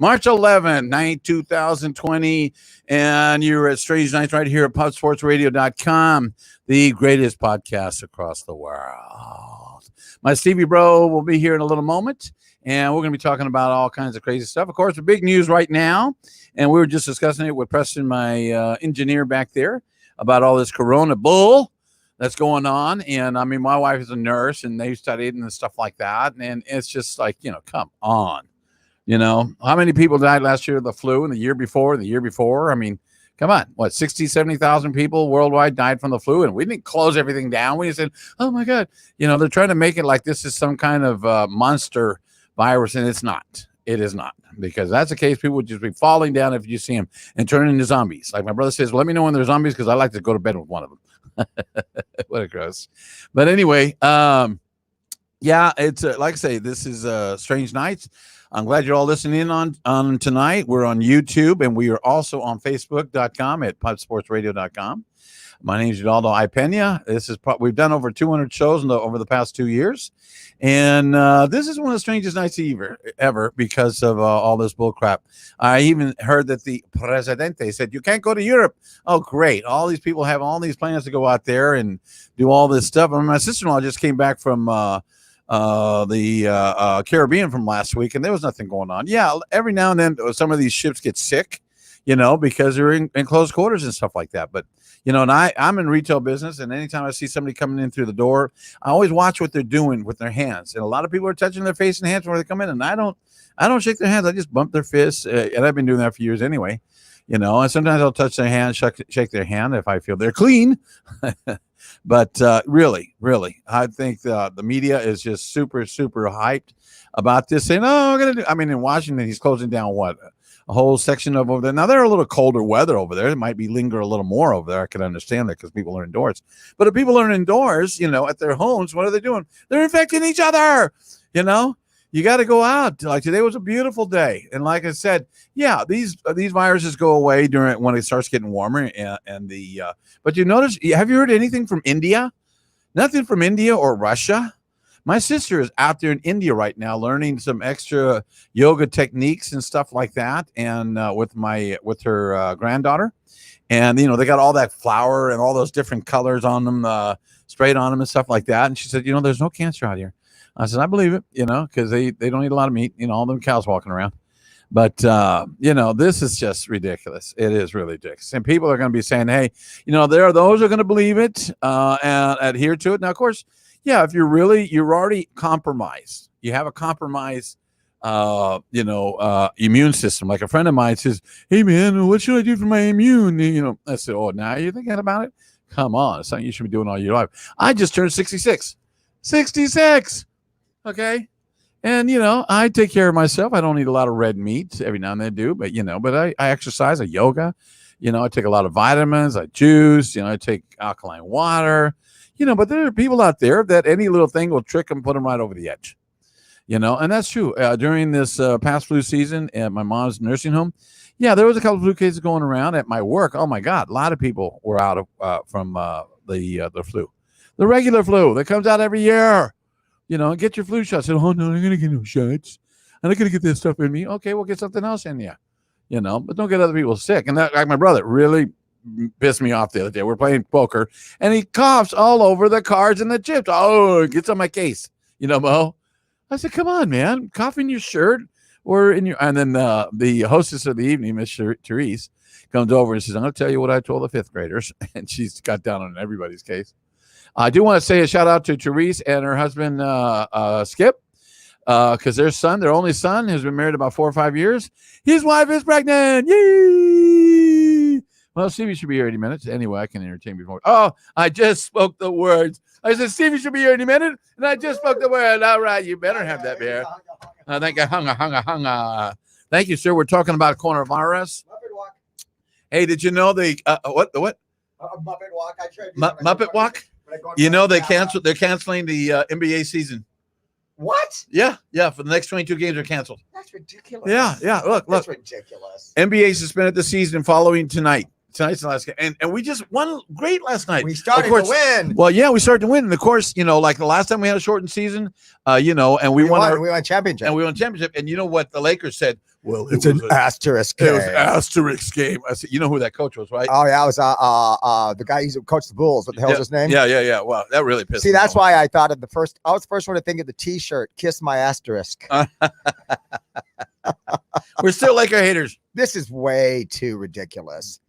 March 11th, 2020, and you're at Strange Nights right here at PubSportsRadio.com, the greatest podcast across the world. My Stevie Bro will be here in a little moment, and we're going to be talking about all kinds of crazy stuff. Of course, the big news right now, and we were just discussing it with Preston, my engineer back there, about all this corona bull that's going on. And, I mean, my wife is a nurse, and they studied and stuff like that, and it's just like, come on. How many people died last year of the flu and the year before? I mean, come on. What, 60, 70,000 people worldwide died from the flu, and we didn't close everything down. We said, oh, my God. They're trying to make it like this is some kind of monster virus, and it's not. It is not. Because that's the case. People would just be falling down if you see them and turning into zombies. Like my brother says, well, let me know when they're zombies because I like to go to bed with one of them. What a gross. But anyway, yeah, it's like I say, this is Strange Nights. I'm glad you're all listening in on tonight. We're on YouTube, and we are also on Facebook.com at PubSportsRadio.com. My name is Udaldo I. Pena. We've done over 200 shows over the past 2 years, and this is one of the strangest nights ever because of all this bull crap. I even heard that the Presidente said, you can't go to Europe. Oh, great. All these people have all these plans to go out there and do all this stuff. And my sister-in-law just came back from the Caribbean from last week, and there was nothing going on. Yeah, every now and then some of these ships get sick, because they're in close quarters and stuff like that. But and I'm in retail business, and anytime I see somebody coming in through the door, I always watch what they're doing with their hands. And a lot of people are touching their face and hands before they come in, and I don't shake their hands. I just bump their fists, and I've been doing that for years anyway. And sometimes I'll touch their hand, shake their hand if I feel they're clean. But really, I think the media is just super, super hyped about this. Saying, "Oh, we're gonna do." I mean, in Washington, he's closing down a whole section of over there. Now they're a little colder weather over there. It might be linger a little more over there. I can understand that because people are indoors. But if people are indoors, at their homes, what are they doing? They're infecting each other. You got to go out. Like today was a beautiful day, and like I said, yeah, these viruses go away when it starts getting warmer. But you notice? Have you heard anything from India? Nothing from India or Russia. My sister is out there in India right now learning some extra yoga techniques and stuff like that, and with her granddaughter, and they got all that flour and all those different colors on them, sprayed on them and stuff like that. And she said, there's no cancer out here. I said, I believe it, because they don't eat a lot of meat, all them cows walking around. But, this is just ridiculous. It is really ridiculous. And people are going to be saying, hey, there are those who are going to believe it and adhere to it. Now, of course, yeah, if you're already compromised. You have a compromised, immune system. Like a friend of mine says, hey, man, what should I do for my immune? I said, oh, now you're thinking about it? Come on. It's something you should be doing all your life. I just turned 66. 66. Okay. And, I take care of myself. I don't eat a lot of red meat. Every now and then I do, but I exercise, I yoga, I take a lot of vitamins, I juice, I take alkaline water, but there are people out there that any little thing will trick them, put them right over the edge, and that's true. During this past flu season at my mom's nursing home, yeah, there was a couple of flu cases going around at my work. Oh my God. A lot of people were out from the flu, the regular flu that comes out every year. Get your flu shots. I said, oh, no, I'm going to get no shots. I'm not going to get this stuff in me. Okay, we'll get something else in you. But don't get other people sick. And that, like my brother, really pissed me off the other day. We're playing poker, and he coughs all over the cards and the chips. Oh, it gets on my case. Mo? I said, come on, man. Cough in your shirt or in your... And then the hostess of the evening, Miss Therese, comes over and says, I'm going to tell you what I told the fifth graders. And she's got down on everybody's case. I do want to say a shout out to Therese and her husband, Skip, because their only son, has been married about 4 or 5 years. His wife is pregnant. Yay! Well, Stevie should be here any minute. Anyway, I can entertain before. Oh, I just spoke the words. I said, Stevie should be here any minute, and I just spoke the word. All right, you better have that beer. Thank you. Hung. Thank you, sir. We're talking about coronavirus. Muppet Walk. Hey, did you know the what? Muppet Walk. I tried. Muppet Walk. They're canceling the NBA season. What? Yeah. For the next 22 games are canceled. That's ridiculous. Yeah. Look. That's ridiculous. NBA suspended the season following tonight's the last game, and we just won great last night. We started to win. Well, yeah, we started to win, and of course, like the last time we had a shortened season, and we won championship, and we won championship. And you know what the Lakers said? Well, It's an asterisk. it was game. asterisk game. I said, you know who that coach was, right? Oh yeah, it was the guy who coached the Bulls. What the hell's his name? Yeah. Wow, that really pissed See, me that's off. why I thought of the first. I was the first one to think of the T-shirt. Kiss my asterisk. We're still like our haters. This is way too ridiculous.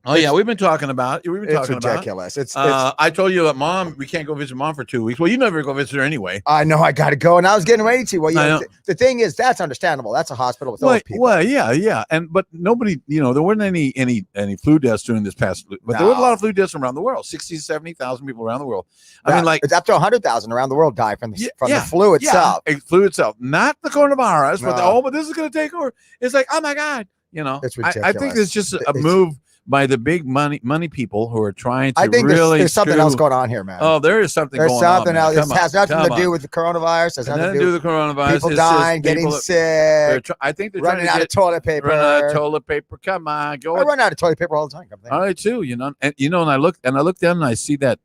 Oh yeah, we've been talking about. It's ridiculous. It's I told you that mom, we can't go visit mom for 2 weeks. Well, you never go visit her anyway. I know I got to go, and I was getting ready to. Well, I yeah. know. The thing is, that's understandable. That's a hospital with old people. Well, yeah, but nobody, there weren't any flu deaths during this past, but there were a lot of flu deaths around the world. 60, 70,000 people around the world. I mean, like it's up to 100,000 around the world die from the yeah, flu itself. Yeah, flu itself, not the coronavirus. No. But this is going to take over. It's like, oh my god, It's I think it's just a move by the big money people who are trying to. I think really there's something else going on here, man. Oh, there is something there's going on. Something else. It has nothing to do with the coronavirus. It has nothing to do with the coronavirus. People dying, getting sick. I think they're running out of toilet paper. Run out of toilet paper. Come on, go. I run out of toilet paper all the time. I too. And I look down and I see that.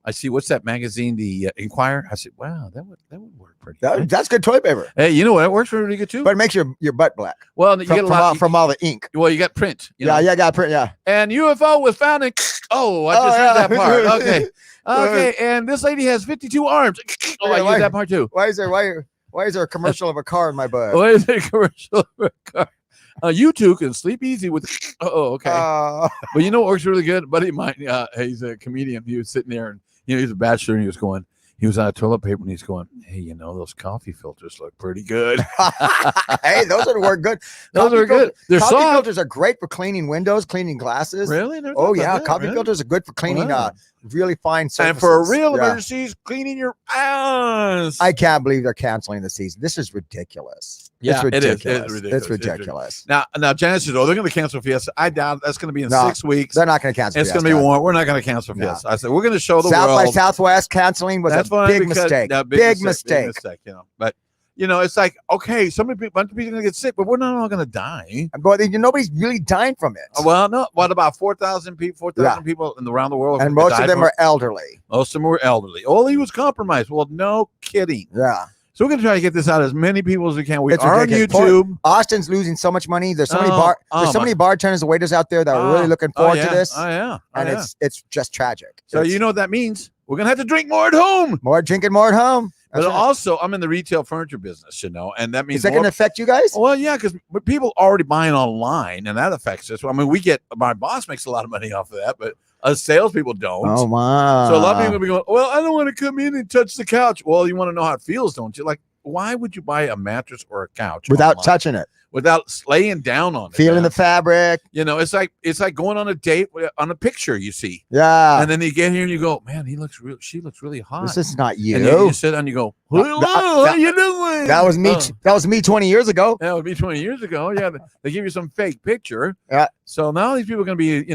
I see what's that magazine, the Inquirer. I said, wow, that would work pretty good. That's good toilet paper. Hey, you know what? It works really good too. But it makes your butt black. Well, you get a lot from all the ink. Well, you got print. Got print. Yeah. And UFO was found in. Oh, I just heard that part. Okay. And this lady has 52 arms. Oh, I used that part too. Why is there a commercial of a car in my butt? Why is there a commercial of a car? You two can sleep easy with. Oh, okay. But you know what works really good? Buddy of mine, he's a comedian. He was sitting there and he's a bachelor and he was out of toilet paper and he's going, hey, those coffee filters look pretty good. Hey, those would work good. Those are good. They're coffee soft. Filters are great for cleaning windows, cleaning glasses. Really? Oh yeah, coffee filters are good for cleaning really fine surfaces. And for real emergencies, cleaning your ass. I can't believe they're canceling the season. This is ridiculous. Yeah, it's ridiculous. It is. It's ridiculous. Now, Janice says, they're going to cancel Fiesta. I doubt that's going to be in 6 weeks. They're not going to cancel It's going to be warm. We're not going to cancel Fiesta. I said, we're going to show the South world. by Southwest canceling was a big mistake. Big mistake. But, it's like, okay, bunch of people are going to get sick, but we're not all going to die. But nobody's really dying from it. Well, no. What about 4,000 people? 4,000 people around the world? And most of them are elderly. Most of them were elderly. Oh, he was compromised. Well, no kidding. Yeah. So we're going to try to get this out as many people as we can. We are on YouTube. Austin's losing so much money. There's so many bartenders and waiters out there that are really looking forward to this. Oh, yeah. And it's just tragic. So you know what that means? We're going to have to drink more at home. More drinking more at home. But also, I'm in the retail furniture business, and that means is that going to affect you guys? Well, yeah, because people already buying online, and that affects us. I mean, my boss makes a lot of money off of that, but us salespeople don't. Oh wow! So a lot of people will be going, well, I don't want to come in and touch the couch. Well, you want to know how it feels, don't you? Like, why would you buy a mattress or a couch without online? touching it? Without laying down on it, feeling the fabric. It's like going on a date on a picture you see. Yeah. And then you get here and you go, man, she looks really hot. This is not you. And you sit down and you go, hello, how you doing? That was me. That was me 20 years ago. That would be 20 years ago. Yeah. They give you some fake picture. Yeah. So now these people are going to be,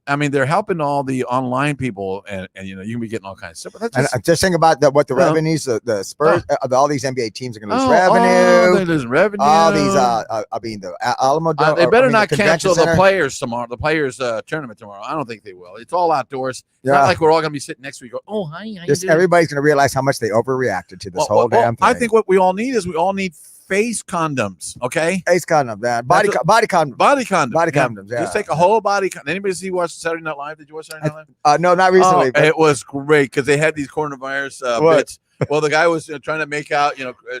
I mean, they're helping all the online people, and you can be getting all kinds of stuff. But that's just think about what the revenues, the Spurs, all these NBA teams are going to lose revenue. They're losing revenue. All these, the Alamo. They better not cancel the players tomorrow. The players tournament tomorrow. I don't think they will. It's all outdoors. It's not like we're all going to be sitting next to you. Go, oh hi. Everybody's going to realize how much they overreacted to this whole damn thing. I think what we all need is face condoms, okay? Face condom, man. Body condom. Body condom. Body condoms, yeah. Just take a whole body condom. Anybody watch Saturday Night Live? Did you watch Saturday Night Live? No, not recently. It was great because they had these coronavirus bits. Well, the guy was trying to make out,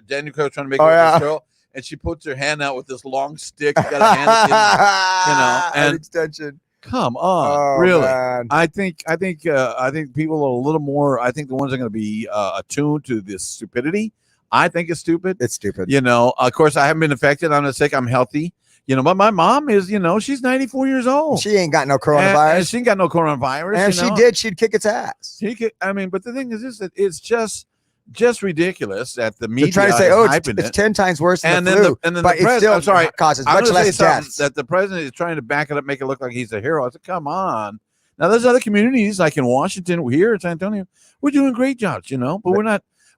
Daniel Craig was trying to make out with this girl, and she puts her hand out with this long stick. Got a hand and extension. Come on, really? Man. I think people are a little more. I think the ones that are going to be attuned to this stupidity. I think it's stupid. It's stupid. Of course, I haven't been affected. I'm not sick. I'm healthy. But my mom is, she's 94 years old. She ain't got no coronavirus. And she ain't got no coronavirus. And if she did, she'd kick its ass. But the thing is that it's just ridiculous that the media trying to say, it's 10 times worse than the flu. And then but the it still causes much less deaths. That the president is trying to back it up, make it look like he's a hero. I said, come on. Now, there's other communities like in Washington, here in San Antonio, we're doing great jobs, but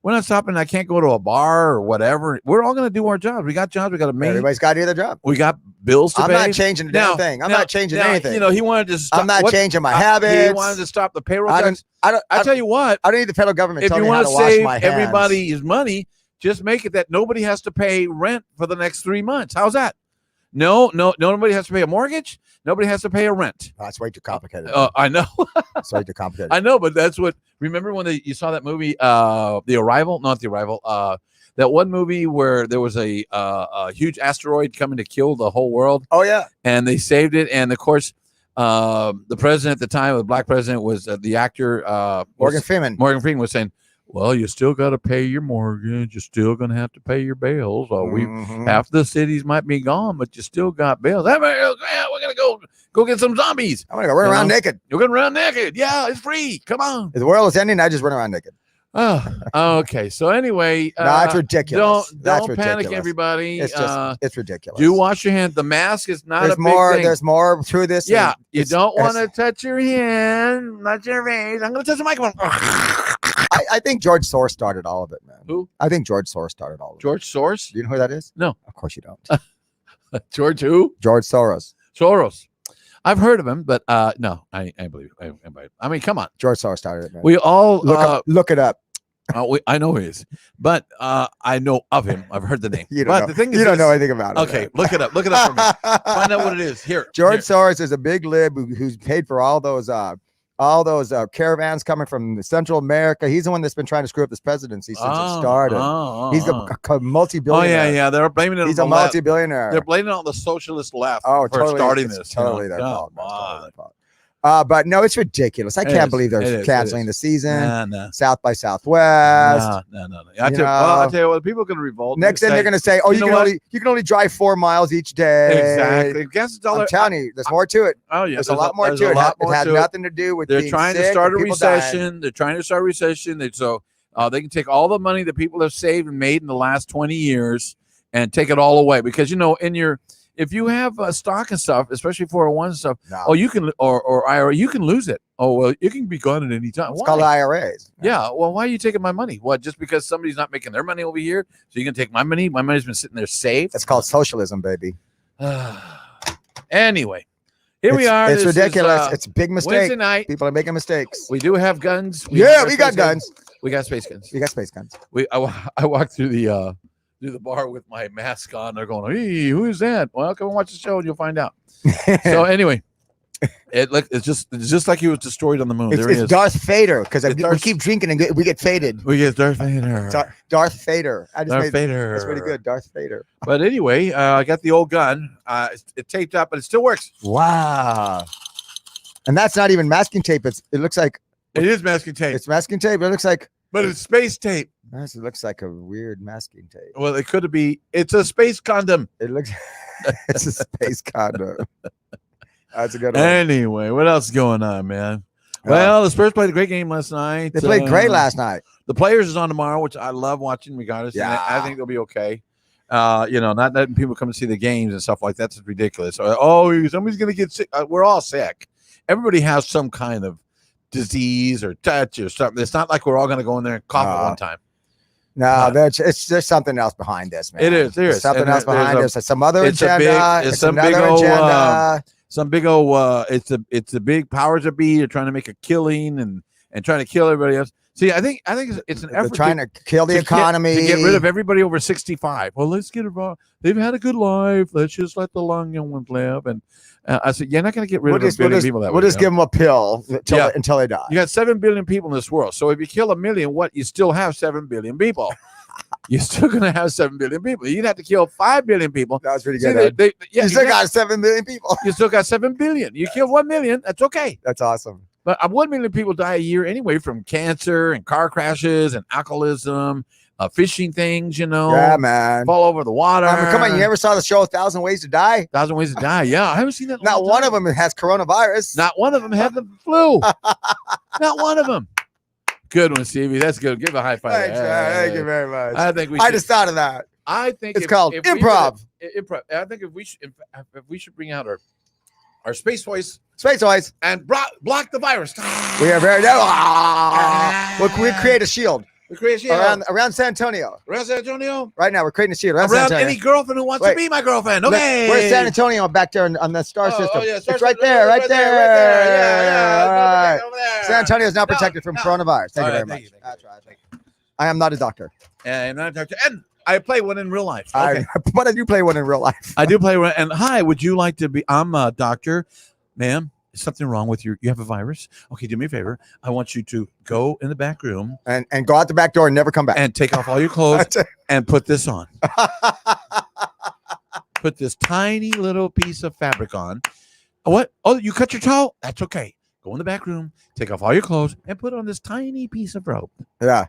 we're not stopping. I can't go to a bar or whatever. We're all going to do our jobs. We got jobs. We got to make. Everybody's got to do their job. We got bills to pay. I'm not changing a damn thing. I'm not changing anything. He wanted to stop. I'm not changing my habits. He wanted to stop the payroll tax. I tell you what. I don't need the federal government. If you want to save everybody's money, Just make it that nobody has to pay rent for the next 3 months. How's that? No, nobody has to pay a mortgage. Nobody has to pay a rent. That's way too complicated. I know. It's way too complicated. I know, but that's what. Remember when you saw that movie, The Arrival? Not The Arrival. That one movie where there was a huge asteroid coming to kill the whole world. Oh yeah, and they saved it. And of course, the president at the time, the black president, was the actor Morgan Freeman. Morgan Freeman was saying, well, you still got to pay your mortgage. You're still going to have to pay your bills. Half the cities might be gone, but you still got bills. We're going to go get some zombies. I'm going to go run around naked. You're going to run naked. Yeah, it's free. Come on. If the world is ending, I just run around naked. Okay. So anyway, that's ridiculous. Don't panic, everybody. It's ridiculous. Do wash your hands. The mask is not there's a big more. thing. There's more to this. Yeah, you don't want to touch your hand, not your face. I'm going to touch the microphone. I think George Soros started all of it, man. Who? I think George Soros started all of it. George Soros? Do you know who that is? No. Of course you don't. George who? George Soros. Soros. I've heard of him, but no, I believe. I mean, come on. George Soros started it, man. We all look it up. I know he is, but I know of him. I've heard the name. The thing is, you don't know anything about it. Okay, man. Look it up. Look it up for me. Find out what it is. George Soros is a big lib who's paid for all those caravans coming from Central America. He's the one that's been trying to screw up this presidency since it started. He's a multi-billionaire. Oh yeah. They're blaming it. He's a multi-billionaire. They're blaming it on the socialist left. For totally, starting this. Totally their fault. But no, it's ridiculous. I can't believe they're canceling the season. No. South by Southwest. No. I'll tell you what, people are going to revolt. Next thing they're going to say, "Oh, you can only drive 4 miles each day." Exactly. I'm telling you, there's more to it. Oh yeah, there's a lot more to it. It has nothing to do with. They're trying to start a recession. They're trying to start a recession. They can take all the money that people have saved and made in the last 20 years and take it all away because if you have stock and stuff, especially 401 and stuff, you can or IRA, you can lose it. Oh well, it can be gone at any time. It's called IRAs. Yeah. Well, why are you taking my money? What? Just because somebody's not making their money over here, so you can take my money? My money's been sitting there safe. It's called socialism, baby. Anyway, here we are. It's ridiculous. It's a big mistake. Wednesday night. People are making mistakes. We do have guns. We got guns. We got space guns. We got space guns. I walked through the bar with my mask on. They're going, "Hey, who is that?" Well, come and watch the show and you'll find out. So anyway, it's just like he was destroyed on the moon. It's Darth Vader because we keep drinking and we get faded. We get Darth Vader. Darth Vader. Vader. That's pretty good, Darth Vader. But anyway, I got the old gun. It's taped up, but it still works. Wow. And that's not even masking tape. It looks like it is masking tape. It's masking tape. It looks like, but it's space tape. It looks like a weird masking tape. Well, it could be. It's a space condom. It looks. It's a space condom. That's a good one. Anyway, what else is going on, man? Well, the Spurs played a great game last night. They played great last night. The Players is on tomorrow, which I love watching regardless. Yeah. I think they'll be okay. Not letting people come and see the games and stuff like that's ridiculous. Oh, somebody's going to get sick. We're all sick. Everybody has some kind of disease or touch or something. It's not like we're all going to go in there and cough at one time. No, there's something else behind this, man. It is. There's something else behind this. Some other agenda. It's another agenda. Some big old. It's the big powers that be. They're trying to make a killing and trying to kill everybody else. See, I think it's an effort. They're trying to kill the economy. To get rid of everybody over 65. Well, let's get involved. They've had a good life. Let's just let the young ones live. And I said, you're not going to get rid of a billion people that way. We'll just give them a pill until they die. You got 7 billion people in this world. So if you kill 1 million, you still have 7 billion people. You're still going to have 7 billion people. You'd have to kill 5 billion people. That was pretty good. You still got 7 billion people. You still got 7 billion. You kill 1 million. That's okay. That's awesome. But 1 million people die a year anyway from cancer and car crashes and alcoholism, fishing things, Yeah, man. Fall over the water. Come on, you never saw the show 1,000 Ways to Die? 1,000 Ways to Die. Yeah, I haven't seen that. Not one of them has coronavirus. Not one of them had the flu. Not one of them. Good one, Stevie. That's good. Give a high five. Thanks, Thank you very much. I just thought of that. I think it's called improv. Improv. I think if we should bring out our space toys. Space toys. And block the virus. We are very we'll create a shield. We create a shield around San Antonio. Around San Antonio? Right now, we're creating a shield around any girlfriend who wants to be my girlfriend. Okay. Where's San Antonio back there on the star system? Oh, yeah, it's right there. Right there. Yeah. San Antonio is now protected from coronavirus. Thank you very much. That's right. I am not a doctor. And I'm not a doctor. And I play one in real life. Okay. But I do play one in real life. I do play one. And hi, would you like to be? I'm a doctor, ma'am. Is something wrong with you? You have a virus? Okay, do me a favor. I want you to go in the back room and go out the back door and never come back. And take off all your clothes and put this on. Put this tiny little piece of fabric on. What? Oh, you cut your toe? That's okay. Go in the back room, take off all your clothes, and put on this tiny piece of rope. Yeah.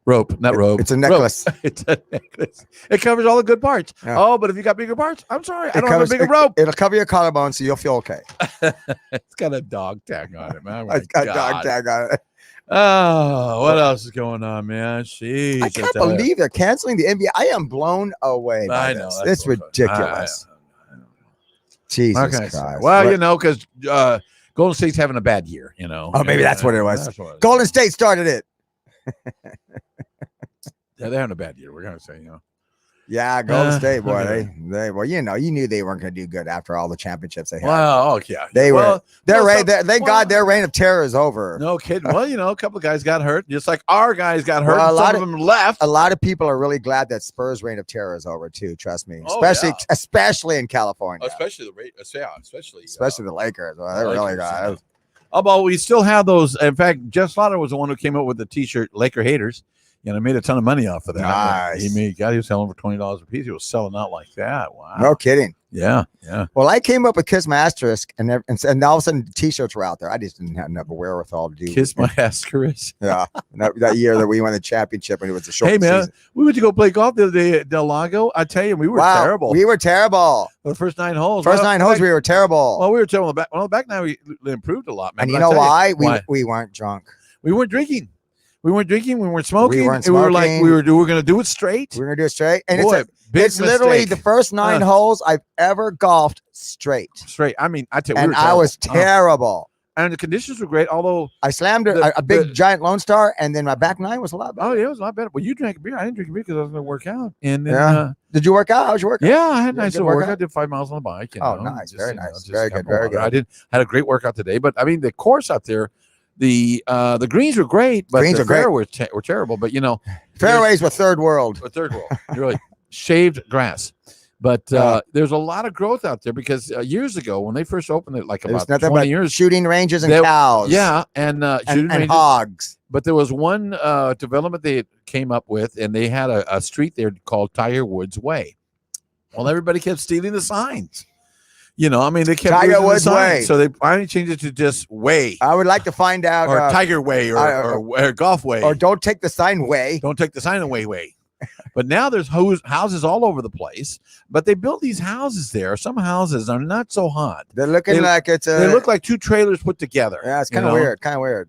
Rope, not rope. It's a necklace. It's a necklace. It covers all the good parts. Yeah. Oh, but if you got bigger parts, I'm sorry. I don't have a bigger rope. It'll cover your collarbone, so you'll feel okay. It's got a dog tag on it, man. It's got a dog tag on it. Oh, what else is going on, man? Jeez, I can't believe they're canceling the NBA. I am blown away by this. It's ridiculous. Jesus Christ. Well, because Golden State's having a bad year, Oh, maybe that's what it was. Golden State started it. Yeah, they're having a bad year. We're gonna say, Yeah, Golden State, boy. They well, you knew they weren't gonna do good after all the championships they had. Well, yeah. Thank God their reign of terror is over. No kidding. Well, a couple of guys got hurt, just like our guys got hurt. Well, some of them left. A lot of people are really glad that Spurs' reign of terror is over too. Trust me, especially in California, especially the Lakers. Well, they really got it. Although we still have those. In fact, Jeff Slaughter was the one who came up with the T-shirt "Laker Haters." Made a ton of money off of that. Nice. He was selling for $20 a piece. He was selling out like that. Wow. No kidding. Yeah. Well, I came up with Kiss My Asterisk, and all of a sudden T-shirts were out there. I just didn't have enough wherewithal to do. Kiss My Asterisk. Yeah. that year that we won the championship, and it was a short. Hey man, season. we went to go play golf the other day at Del Lago. I tell you, we were terrible. We were terrible. The first 9 holes. We were terrible. Well, we were terrible. The back nine we improved a lot, man. And you know why? We weren't drunk. We weren't drinking. We weren't drinking. We weren't smoking. We were like, we were going to do it straight. We were going to do it straight. And it's literally the first 9 holes I've ever golfed straight. I mean, I tell you, and I was terrible. And the conditions were great, although I slammed a big giant Lone Star, and then my back 9 was a lot better. Oh, yeah, it was a lot better. Well, you drank a beer. I didn't drink a beer because I was going to work out. And then, did you work out? How was your workout? Yeah, I had a nice little workout. I did 5 miles on the bike. Nice. Very nice. Very good. Very good. I had a great workout today. But, I mean, the course out there, the greens were great, but the fairways were terrible. But fairways were third world. Really shaved grass. But there's a lot of growth out there because years ago when they first opened it, like about 20 years, shooting ranges and cows. Yeah, and hogs. But there was one development they came up with, and they had a street there called Tiger Woods Way. Well, everybody kept stealing the signs. They kept Tiger Woods Way. So they finally changed it to just Way. I would like to find out. Or Tiger Way or Golf Way. Or don't take the sign Way. Don't take the sign away Way. But now there's houses all over the place. But they built these houses there. Some houses are not so hot. They look like 2 trailers put together. Yeah, it's kind of weird.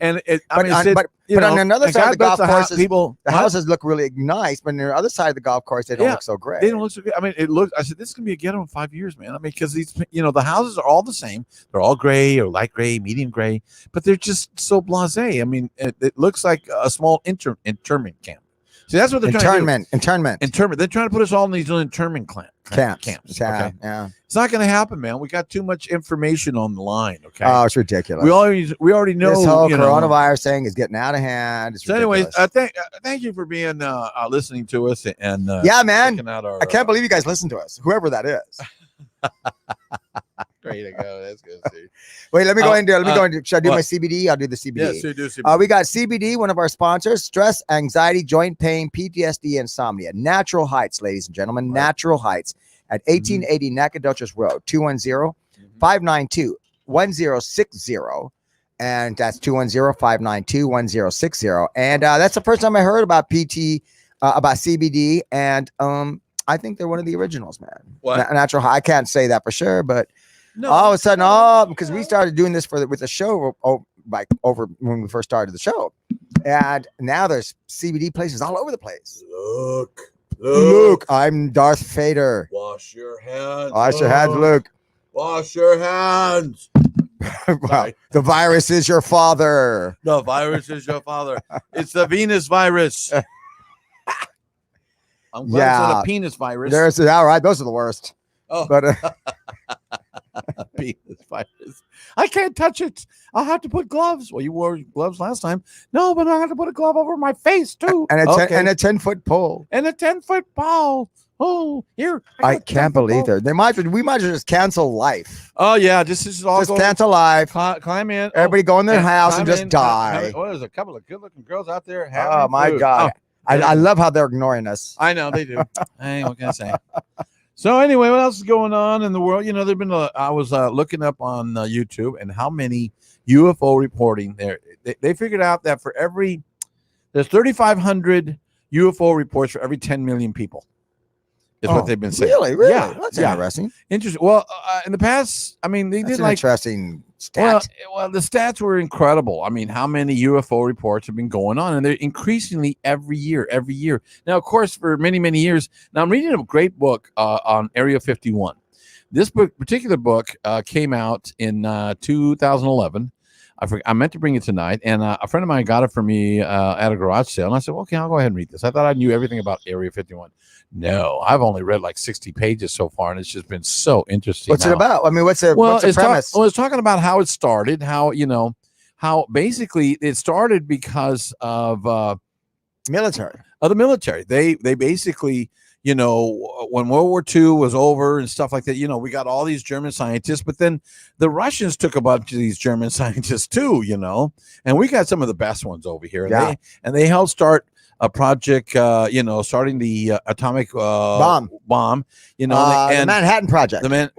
And on another side of the golf course, the houses look really nice. But on the other side of the golf course, they don't look so great. They don't look so good. I mean, I said, this is going to be a ghetto in 5 years, man. I mean, because these, the houses are all the same. They're all gray or light gray, medium gray. But they're just so blasé. I mean, it looks like a small internment camp. See, that's what they're trying to do. Internment. They're trying to put us all in these little internment camps. Yeah, okay? It's not going to happen, man. We got too much information on the line. Okay. Oh, it's ridiculous. We already know this whole coronavirus thing is getting out of hand. It's anyways, thank you for being listening to us and yeah, man. I can't believe you guys listen to us, whoever that is. Way to go. That's good. Wait, let me go into. Should I do my CBD? I'll do the CBD. Yes, do CBD. We got CBD, one of our sponsors. Stress, anxiety, joint pain, PTSD, insomnia. Natural Heights, ladies and gentlemen. Right. Natural Heights at 1880 Nacogdoches Road, 210-592-1060. And that's 210-592-1060. And that's the first time I heard about about CBD. And I think they're one of the originals, man. What? Natural High. I can't say that for sure, but all of a sudden, because we started doing this with the show over when we first started the show, and now there's CBD places all over the place. Luke, I'm Darth Vader. Wash your hands. Wash your hands, Luke. Wash your hands. Wow. The virus is your father. The virus is your father. It's the Venus virus. I'm glad it's not a penis virus. All right. Those are the worst. Oh. But penis virus. I can't touch it. I'll have to put gloves. Well, you wore gloves last time. No, but I have to put a glove over my face too. And a 10-foot pole. And a 10-foot pole. Oh, here. I can't believe it. We might as well just cancel life. Oh yeah, this is all. Just cancel life. Climb in. Everybody go in their house and just die. Oh, there's a couple of good-looking girls out there. Oh my God. I love how they're ignoring us. I know they do. Hey, what can I say? So anyway, what else is going on in the world? You know, there've been I was looking up on YouTube and how many UFO reporting there. They figured out that there's 3,500 UFO reports for every 10 million people. Is what they've been saying. Really? Yeah, that's interesting. Interesting. Well, in the past, I mean, they did like interesting stats. Well, the stats were incredible. I mean, how many UFO reports have been going on, and they're increasingly every year. Now, of course, for many, many years. Now, I'm reading a great book on Area 51. This particular book came out in 2011. I meant to bring it tonight, and a friend of mine got it for me at a garage sale, and I said, well, okay, I'll go ahead and read this. I thought I knew everything about Area 51. No, I've only read like 60 pages so far, and it's just been so interesting. What's it about? I mean, what's the premise? It's talking about how it started, how basically it started because of military. Of the military. They basically, when World War II was over and stuff like that, we got all these German scientists, but then the Russians took a bunch of these German scientists too, and we got some of the best ones over here. Yeah. And they helped start a project, starting the atomic bomb, the Manhattan Project. There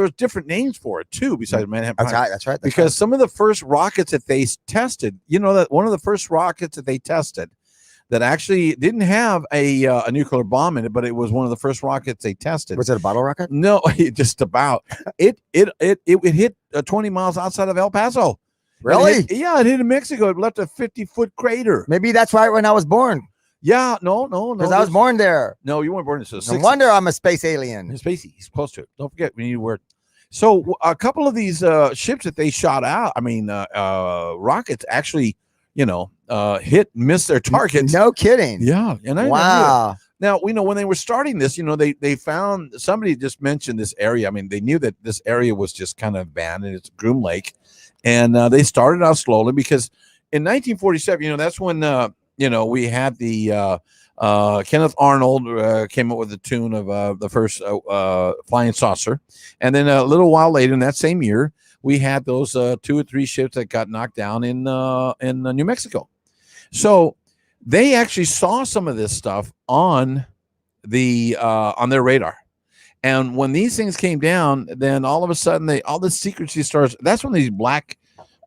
was different names for it too, besides Manhattan Project. That's right. Because some of the first rockets that they tested, that one of the first rockets that they tested that actually didn't have a nuclear bomb in it, but it was one of the first rockets they tested. Was it a bottle rocket? No, just about. It hit 20 miles outside of El Paso. Really? It hit in Mexico. It left a 50-foot crater. Maybe that's right when I was born. Yeah, no. Because I was born there. No, you weren't born there. So no wonder I'm a space alien. Spacey. He's close to it. Don't forget, we need a word. So a couple of these ships that they shot out, rockets actually, missed their targets. No kidding. Yeah. And wow. Now, when they were starting this, they found, somebody just mentioned this area. I mean, they knew that this area was just kind of abandoned. It's Groom Lake. And they started out slowly because in 1947, that's when, we had the Kenneth Arnold came up with the tune of the first flying saucer. And then a little while later in that same year, we had those 2 or 3 ships that got knocked down in New Mexico. So they actually saw some of this stuff on their radar. And when these things came down, then all of a sudden all the secrecy starts. That's when these black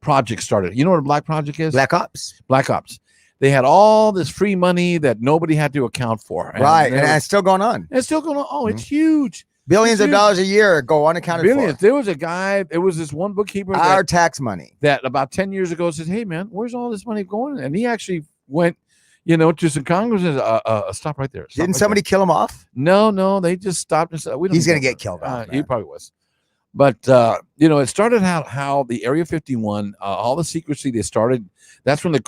projects started. You know what a black project is? Black Ops. Black Ops. They had all this free money that nobody had to account for. Right. And it's still going on. It's still going on. Oh, it's huge. Billions of dollars a year go unaccounted for. There was a guy, there was this one bookkeeper. Our tax money. That about 10 years ago said, hey, man, where's all this money going? And he actually went, to some Congress and stop right there. Didn't somebody kill him off? No, they just stopped and said, he's going to get killed off. He probably was. But, it started out how the Area 51, all the secrecy they started, that's when the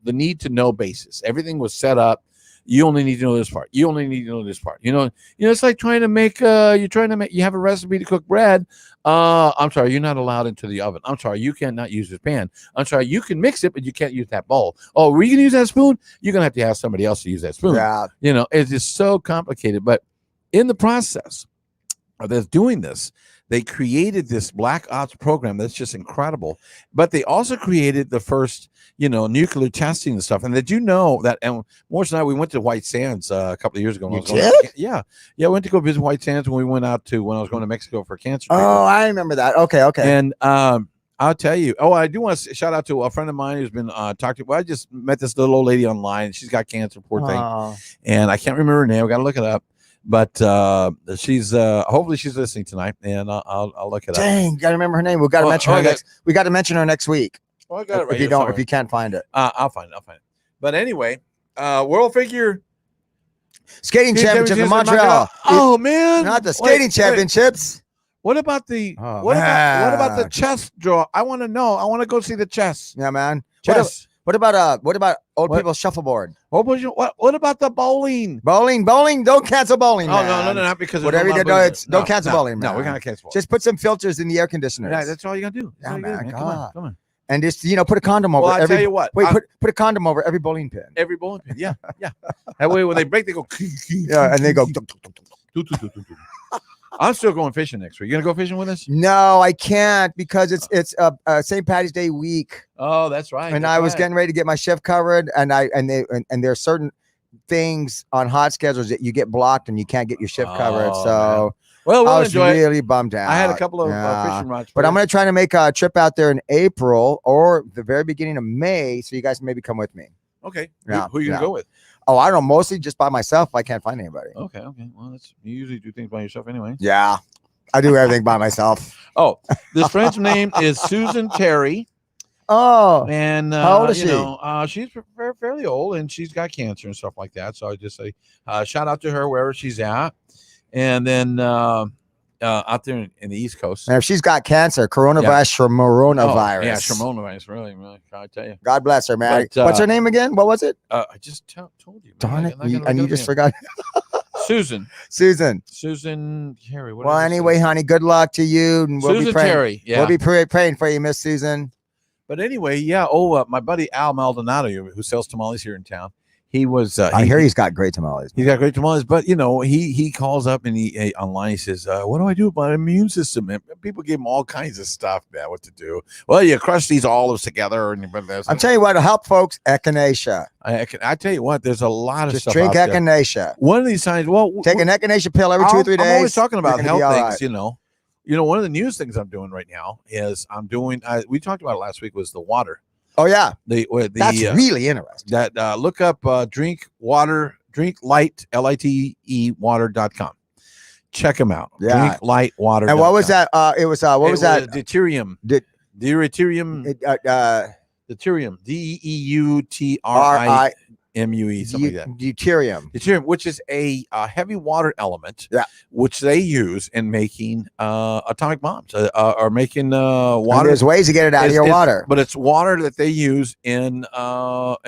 the need to know basis. Everything was set up. You only need to know this part. You only need to know this part. It's like trying to make, you have a recipe to cook bread. I'm sorry, you're not allowed into the oven. I'm sorry, you cannot use this pan. I'm sorry, you can mix it, but you can't use that bowl. Oh, we can use that spoon? You're going to have somebody else to use that spoon. Yeah. It's just so complicated. But in the process of doing this, they created this Black Ops program that's just incredible. But they also created the first, nuclear testing and stuff. And did you know that? And Morris and I, we went to White Sands a couple of years ago. Yeah. I went to go visit White Sands when I was going to Mexico for cancer treatment. Oh, I remember that. Okay. And I'll tell you. Oh, I do want to shout out to a friend of mine who's been talking to. Well, I just met this little old lady online. She's got cancer, poor thing. And I can't remember her name. I got to look it up. But she's hopefully she's listening tonight, and I'll look it up. Dang, gotta remember her name. We gotta mention her next. We got to mention her next week. Well, I got it right. If you can't find it, I'll find it. But anyway, World Figure Skating Championship in Montreal. Oh man, not the skating championships. What about the what about the chess draw? I want to know. I want to go see the chess. Yeah, man. Chess. What What about old What? people shuffleboard? What about the bowling? Bowling, don't cancel bowling. Oh, man. not because Whatever you do, don't cancel bowling, No, man. we're gonna cancel. Just put some filters in the air conditioners. Yeah, that's all you gotta do. That's Yeah, all you gotta do, man, Come on, God. come on. And just put a condom over Well, I every. tell you what. Wait, put a condom over every bowling pin. every bowling pin. Yeah, yeah. That way, when they break, they go. Yeah, and they go. I'm still going fishing next week. You gonna go fishing with us? No, I can't because it's St. Patty's Day week, Oh, that's right. and that's I was right. getting ready to get my shift covered, and there are certain things on hot schedules that you get blocked and you can't get your shift covered. Oh, So Well, we'll I was enjoy it. really bummed out. I had a couple of Yeah. fishing rods. But I'm going to try to make a trip out there in April or the very beginning of May, so you guys can maybe come with me. Okay. Yeah, Who are you gonna yeah. go with? Oh, I don't know, mostly just by myself. If I can't find anybody. Okay. Well, you usually do things by yourself anyway. Yeah, I do everything by myself. Oh, this friend's name is Susan Terry, Oh, and How old is you she? know, she's fairly old, and she's got cancer and stuff like that. So I just say, shout out to her wherever she's at, and then out there in the East Coast. and if she's got cancer, coronavirus, Oh, yeah, coronavirus. coronavirus. Really, I tell you. God bless her, man. But, What's her name again? What was it? I just told you. Darn man. it! I'm not gonna And you look just up forgot. again. Susan Terry. What Well, did I anyway, say? honey, good luck to you, and we'll Susan be praying. Terry. Yeah. We'll be praying for you, Miss Susan. But anyway, yeah. Oh, my buddy Al Maldonado, who sells tamales here in town, he was. I hear he's got great tamales. He's got great tamales, but he calls up and he online. He says, "What do I do about immune system?" And people give him all kinds of stuff now. What to do? Well, you crush these olives together, and I'm telling you what will help, folks. Echinacea. I tell you what, there's a lot of Just stuff. drink out there. echinacea. One of these times, well, Take an echinacea pill every 2 or 3 days. I'm always talking about You're gonna health be things. all right. One of the newest things I'm doing right now is I'm doing. We talked about it last week. Was the water. Oh yeah, The that's really interesting. that look up drink light LITE water.com. Check them out. Yeah. Drink light water. And what was that? It was what was that? Deuterium. Deuterium. Deuterium. DEUTRIMUE. Something like that. Deuterium. Deuterium, which is a heavy water element, Yeah. which they use in making atomic bombs or making And water. there's ways to get it out of your water. But it's water that they use in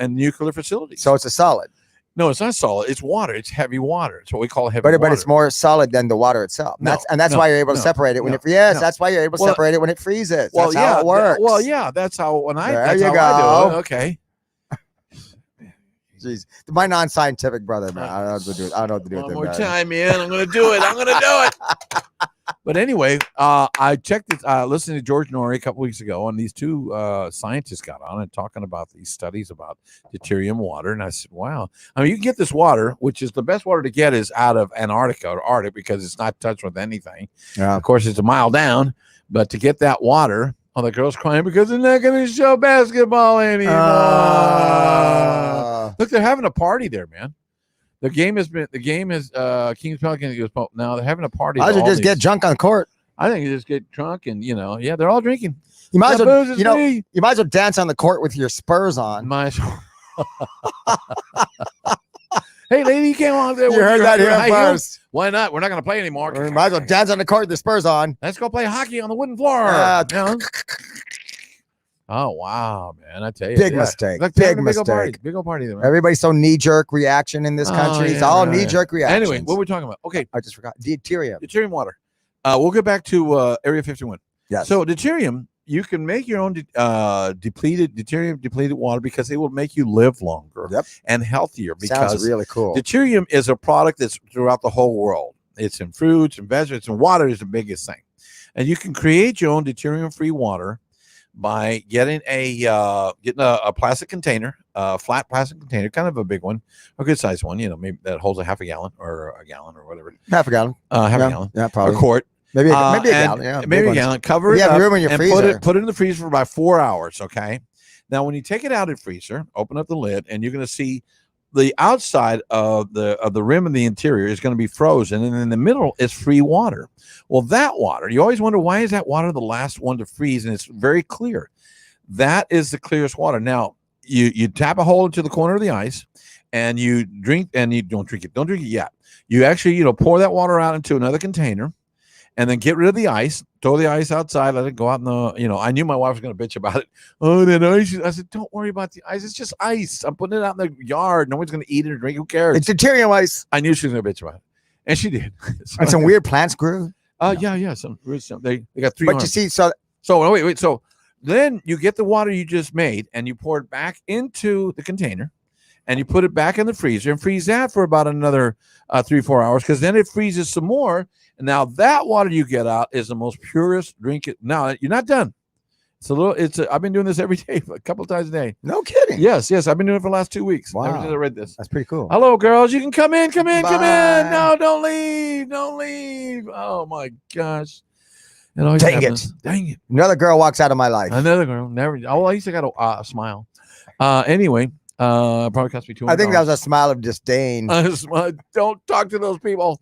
nuclear facilities. So it's a solid. No, it's not solid. It's water. It's heavy water. It's what we call heavy water. But it's more solid than the water itself. No, That's why you're able to separate it when it that's why you're able to separate it when it freezes. That's how it works. Well, yeah, that's how when I There that's you how I do go. it. Okay. Jeez. My non-scientific brother, man. I don't know what to do. I don't know what to do One with him, more man. time, man. I'm gonna do it. I'm gonna do it. But anyway, I checked it. Listening to George Norrie a couple weeks ago, and these two scientists got on and talking about these studies about deuterium water. And I said, "Wow! I mean, you can get this water, which is the best water to get, is out of Antarctica or Arctic because it's not touched with anything. Yeah. Of course, it's a mile down, but to get that water, oh, the girl's crying because they're not going to show basketball anymore. Look, they're having a party there, man. The game is Kings Pelicans goes now they're having a party. I should just get drunk on court. I think you just get drunk and they're all drinking. You might as That well, booze is you know, me. you might as well dance on the court with your spurs on. Hey, lady, you came on there. You heard that here high heels? first. Why not? We're not going to play anymore. You might as well dance on the court with the spurs on. Let's go play hockey on the wooden floor. Yeah. Oh wow, man! I tell you, Big mistake. Look, they're Big having a mistake. Big old party there. Man. Everybody's so knee-jerk reaction in this country. It's yeah, all right. knee-jerk reactions. Anyway, what we're talking about? Okay, I just forgot. Deuterium. deuterium water. We'll get back to Area 51. Yes. So deuterium, you can make your own deuterium depleted water because it will make you live longer and healthier. Because Sounds really cool. deuterium is a product that's throughout the whole world. It's in fruits and vegetables, and water is the biggest thing. And you can create your own deuterium-free water by getting a plastic container, flat plastic container, kind of a big one, a good sized one, maybe that holds a half a gallon or whatever. Half a gallon. Half a gallon. Yeah, Or probably. a quart. Maybe a And gallon. Yeah, maybe big a ones. gallon. Cover it You have up room in your and freezer. put it in the freezer for about 4 hours. Okay. Now, when you take it out of the freezer, open up the lid, and you're going to see the outside of the rim and the interior is going to be frozen, and in the middle is free water. Well, that water, you always wonder, why is that water the last one to freeze? And it's very clear. That is the clearest water. Now, you tap a hole into the corner of the ice, and you drink, and you don't drink it. Don't drink it yet. You actually, pour that water out into another container, and then get rid of the ice. Throw the ice outside. Let it go out in the. I knew my wife was going to bitch about it. Oh, that ice! I said, don't worry about the ice. It's just ice. I'm putting it out in the yard. No one's going to eat it or drink. Who cares? It's deuterium ice. I knew she was going to bitch about it, and she did. And some weird plants grew. Yeah. Some weird stuff. They got 3 But arms. you see, so Wait. So then you get the water you just made and you pour it back into the container and you put it back in the freezer and freeze that for about another 3-4 hours, because then it freezes some more. And now that water you get out is the most purest drink. Now you're not done. I've been doing this every day, a couple of times a day. no kidding. Yes. I've been doing it for the last 2 weeks. Wow. Ever since I read this. That's pretty cool. Hello, girls. You can come in. Bye. No, don't leave. Oh my gosh. It always Dang happens. it. Dang it. Another girl walks out of my life. Another girl. Never. Oh, at least I got a smile. Anyway, probably cost me $200. I think that was a smile of disdain. Don't talk to those people.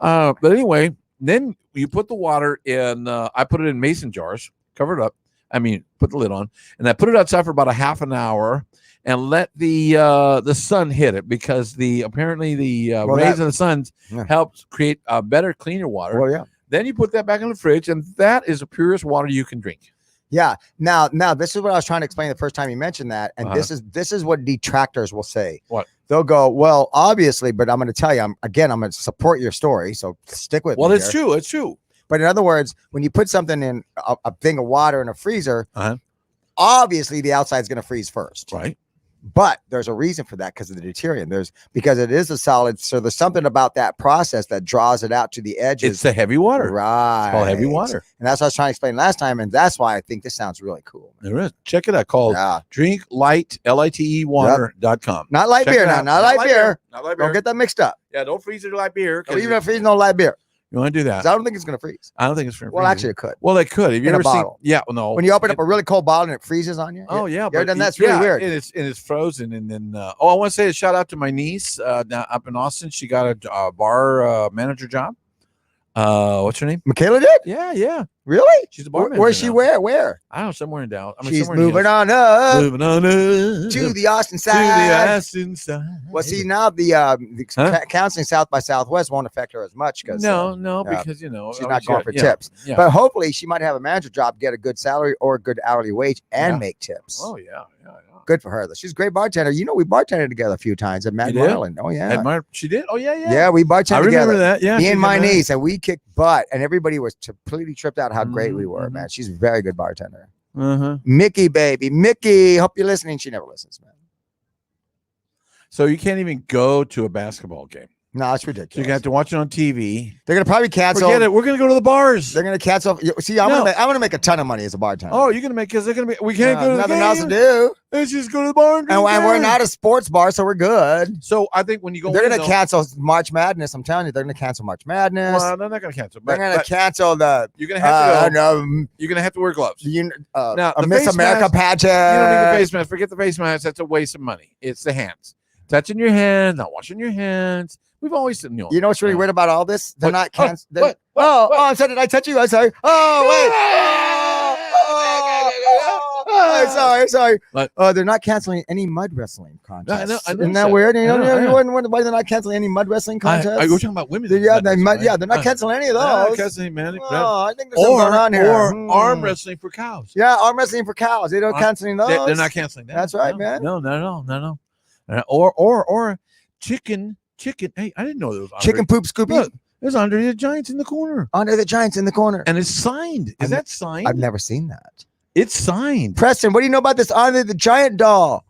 But anyway, then you put the water in. I put it in mason jars, cover it up. Put the lid on, and I put it outside for about a half an hour, and let the sun hit it, because apparently the rays of the sun helps create better, cleaner water. Well, yeah. Then you put that back in the fridge, and that is the purest water you can drink. Yeah. Now, this is what I was trying to explain the first time you mentioned that, and this is what detractors will say. What? They'll go, well, obviously, but I'm going to tell you, I'm going to support your story, so stick with me. Well, it's here. true. It's true. But in other words, when you put something in a thing of water in a freezer, obviously the outside is going to freeze first. Right. But there's a reason for that, because of the deuterium. Because it is a solid. So there's something about that process that draws it out to the edges. It's the heavy water. Right. It's called heavy water. And that's what I was trying to explain last time. And that's why I think this sounds really cool. There is. Check it out. Called Drink Light, LITE water.com. Not light beer now. Not light beer. Not light beer. Don't get that mixed up. Yeah, don't freeze your light beer. Don't even freeze no light beer. You want to do that? I don't think it's going to freeze. I don't think it's going to freeze. Well, actually, it could. Well, it could. Have you In a ever seen? bottle. Yeah, well, no. When you open up a really cold bottle and it freezes on you. Oh, yeah. You ever done that? It's really weird. And it's frozen. And then, I want to say a shout out to my niece down up in Austin. She got a bar manager job. What's her name? Michaela did? Yeah. Really? She's a bar manager. Where's she? now. Where? I don't know, somewhere in Dallas. She's somewhere in moving Dallas. on up. Moving on up. To the Austin To side. the Austin side. Well, see, now the counseling South by Southwest won't affect her as much, because because she's not going for tips. Yeah. But hopefully she might have a manager job, get a good salary or a good hourly wage, and make tips. Oh yeah. Good for her, though. She's a great bartender. We bartended together a few times at Mad Maryland. Oh yeah. She did? Oh yeah. Yeah, we bartended I remember together. that. Yeah. Me she and did my that. niece, and we kicked butt, and everybody was completely tripped out how great we were, man. She's a very good bartender. Mickey, baby. Mickey, hope you're listening. She never listens, man. So you can't even go to a basketball game. No, it's ridiculous. So you have to watch it on TV. They're gonna probably cancel. Forget it. We're gonna go to the bars. They're gonna cancel. See, I'm gonna make a ton of money as a bartender. Oh, you're gonna make, because they're gonna be. We can't go to the nothing game. else to do. Let's just go to the bar. And we're not a sports bar, so we're good. So I think when you go, They're gonna cancel March Madness. I'm telling you, they're gonna cancel March Madness. Well, they're not gonna cancel. They're gonna cancel the. You're gonna have to go. No, You're gonna have to wear gloves. now, the Miss face America mask, pageant. You don't need the face mask. Forget the face mask. That's a waste of money. It's the hands. Touching your hands, not washing your hands. We've always said, You know what's really weird about all this? They're not canceling. What? I'm sorry. Did I touch you? I'm sorry. Sorry. What? They're not canceling any mud wrestling contests. I know Isn't that weird? You know why they're not canceling any mud wrestling contests? Are you talking about women? They're not canceling any of those. Canceling, man. Oh, I think there's something going on here. Or arm wrestling for cows. Yeah, arm wrestling for cows. They don't canceling those. They're not canceling that. That's right, man. No. Or chicken. Hey, I didn't know there was Chicken poop Scoopy. Look, there's Andre the Giants in the corner. Andre the Giants in the corner. And it's signed. Is that signed? I've never seen that. It's signed. Preston, what do you know about this Andre the Giant doll?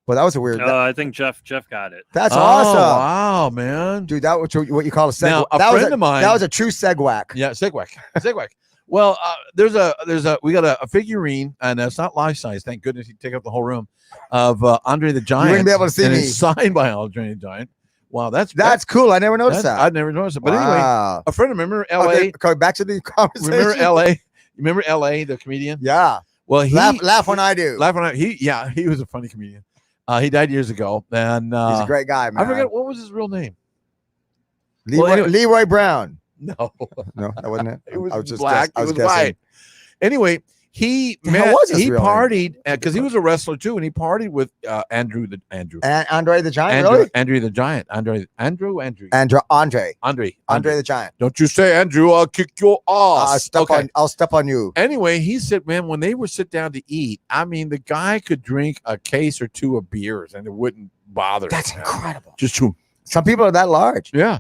Well, that was a weird. I think Jeff got it. That's awesome. Wow, man. Dude, that was what you call a segue. Now, a that friend of mine. That was a true segwack. Yeah, segwack. Well, we got a figurine, and it's not life size. Thank goodness he take up the whole room of Andre the Giant. You wouldn't be able to see and me. It's signed by Andre the Giant. Wow, that's cool. I never noticed that. I'd never noticed it. But anyway, a friend of remember L.A. Okay, back to the conversation. Remember L.A. Remember L.A. the comedian? Yeah. Well, he laugh when I do. Laugh when I he was a funny comedian. He died years ago, and he's a great guy, man. I forget what was his real name. Leroy Brown. No, that wasn't it. It was I was just black. I was it was guessing. white. Anyway, he The hell was his he real name? partied because he was a wrestler too, and he partied with Andrew. And Andre the Giant, Andrew, really? Andrew the Giant. Andre. Andre the Giant. Don't you say Andrew? I'll kick your ass. I'll step on you. Anyway, he said, man, when they would sit down to eat, I mean, the guy could drink a case or two of beers and it wouldn't bother. That's him. incredible. Just to, Some people are that large. yeah.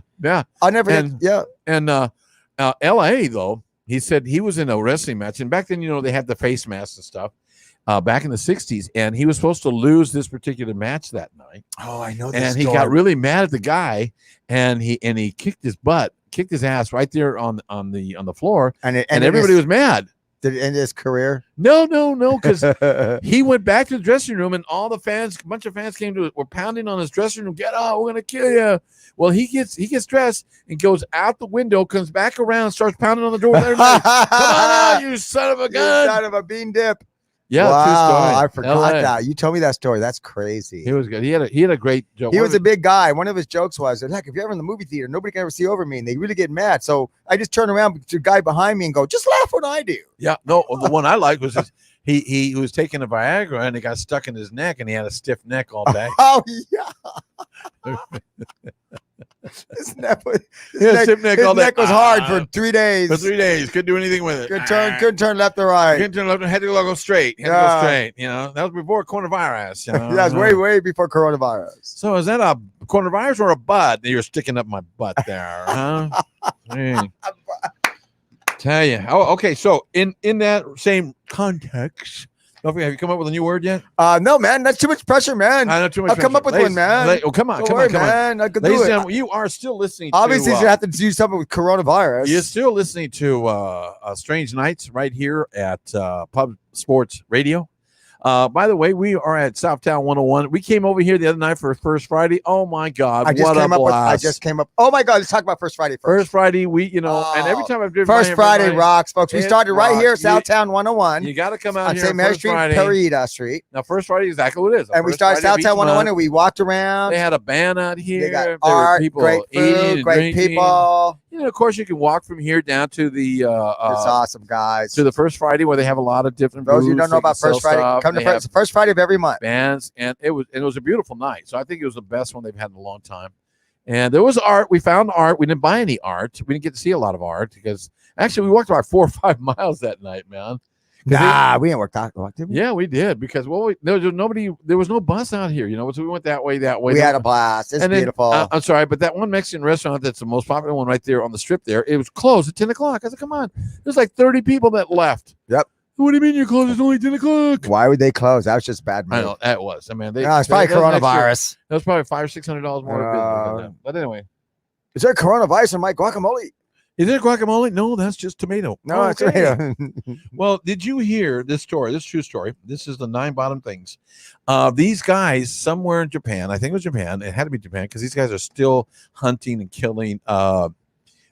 I'll never. And- Yeah. And L.A. though, he said he was in a wrestling match, and back then, you know, they had the face masks and stuff. Back in the 60s, and he was supposed to lose this particular match that night. Oh, I know. And he got really mad at the guy, and he kicked his ass right there on the floor, and everybody was mad. Did it end his career? No, because he went back to the dressing room, and all the fans, a bunch of fans were pounding on his dressing room. Get out! We're gonna kill you. Well, he gets dressed and goes out the window, comes back around, starts pounding on the door. With everybody. Come on out, you son of a gun! Son of a bean dip. Yeah, wow, true story. I forgot LA. that. You told me that story. That's crazy. He was good. He had a great joke. He was a big guy. One of his jokes was, "Heck, if you're ever in the movie theater, nobody can ever see over me, and they really get mad. So I just turn around to the guy behind me and go, just laugh when I do." Yeah, no, the one I liked was he was taking a Viagra and it got stuck in his neck, and he had a stiff neck all day. Oh yeah. His neck was, Stiff neck his all day. neck was hard for 3 days. For 3 days, couldn't do anything with it. Couldn't turn left or right. Couldn't turn left. Had to go straight. Had to go straight. You know, that was before coronavirus. You know? Yeah, it was way before coronavirus. So is that a coronavirus or a bud that you're sticking up my butt there? Huh? Hey. Tell you. Oh, okay. So in that same context, don't forget, have you come up with a new word yet? No, man, that's too much pressure, man. I know too much. I'll come up with one, man. Oh, come on, Don't come worry, on, come on. man. I could Ladies do and it. gentlemen, you are still listening. Obviously, to, you have to do something with coronavirus. You're still listening to Strange Nights right here at Pub Sports Radio. By the way, we are at Southtown 101. We came over here the other night for First Friday. Oh my God, I just came up. Oh my God, let's talk about First Friday first. First Friday, and every time I've driven First by Friday every night, rocks, folks. We it started right here, rocks. Southtown 101. You got to come out on here St. on Mary First Street, Friday. Parida Street. Now, First Friday is exactly what it is. And we started Southtown 101, and we walked around. They had a band out here. They got There were art, people great eating food, and great drinking. people. You know, of course, you can walk from here down to the It's awesome, guys. to the First Friday where they have a lot of different. Those who booths. don't know They about can sell First Friday, stuff. come to They have First Friday of every month. bands, and it was a beautiful night. So I think it was the best one they've had in a long time. And there was art. We found art. We didn't buy any art. We didn't get to see a lot of art because actually we walked about 4 or 5 miles that night, man. Nah, we ain't worked out. Did we? Yeah, we did because there was no bus out here, you know. So we went that way. We had a blast. It's And then, beautiful. I'm sorry, but that one Mexican restaurant that's the most popular one right there on the strip there, it was closed at 10 o'clock. I said, come on. There's like 30 people that left. Yep. What do you mean you're closed? It's only 10 o'clock. Why would they close? That was just bad. I know that was. I mean, No, it's probably that was an extra- coronavirus. That was probably $500-$600 more. Business. But anyway, Is there coronavirus in my guacamole? is there guacamole? No, that's just tomato. No, it's okay. right. Well, did you hear this story? This true story. This is the 9 Bottom Things. These guys somewhere in Japan, I think it was Japan. It had to be Japan because these guys are still hunting and killing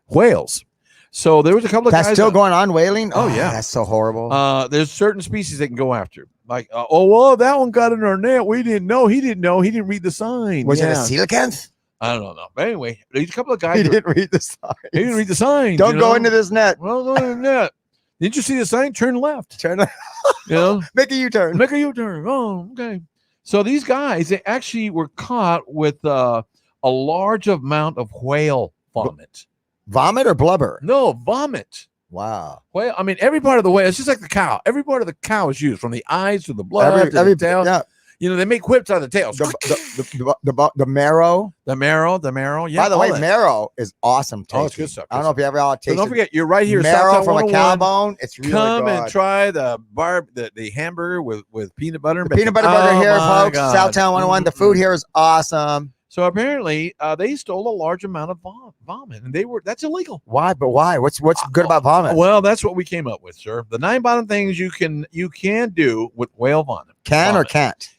whales. So there was a couple of That's guys. still going on, whaling? Oh, yeah. That's so horrible. There's certain species they can go after. Like, oh, well, that one got in our net. We didn't know. He didn't know. He didn't read the sign. Was it a Yeah. coelacanth? I don't know. But anyway, there's a couple of guys. He didn't read the sign. He didn't read the sign. Don't go into this net. Well, go into the net. Didn't you see the sign? Turn left. Turn. You know, Make a U-turn. make a U-turn. Oh, okay. So these guys, they actually were caught with a large amount of whale vomit. Vomit or blubber? No, vomit. Wow. Whale. I mean, every part of the whale. It's just like the cow. Every part of the cow is used, from the eyes to the blood to the tail. Yeah. You know, they make whips out of the tails. The marrow. The marrow. Yeah. By the all way, that. marrow is awesome tasting. Oh, it's good stuff, I don't know if you ever all So tasted don't forget, you're right here. marrow Southtown from a 101. cow bone. It's really Come good. and try the hamburger with peanut butter. and The peanut bacon. butter burger Oh, here, my folks. God. Southtown 101. The food here is awesome. So apparently, they stole a large amount of vomit, and that's illegal. Why? But why? What's good about vomit? Well, that's what we came up with, sir. The 9 bottom things you can do with whale vomit. Can or Vomit.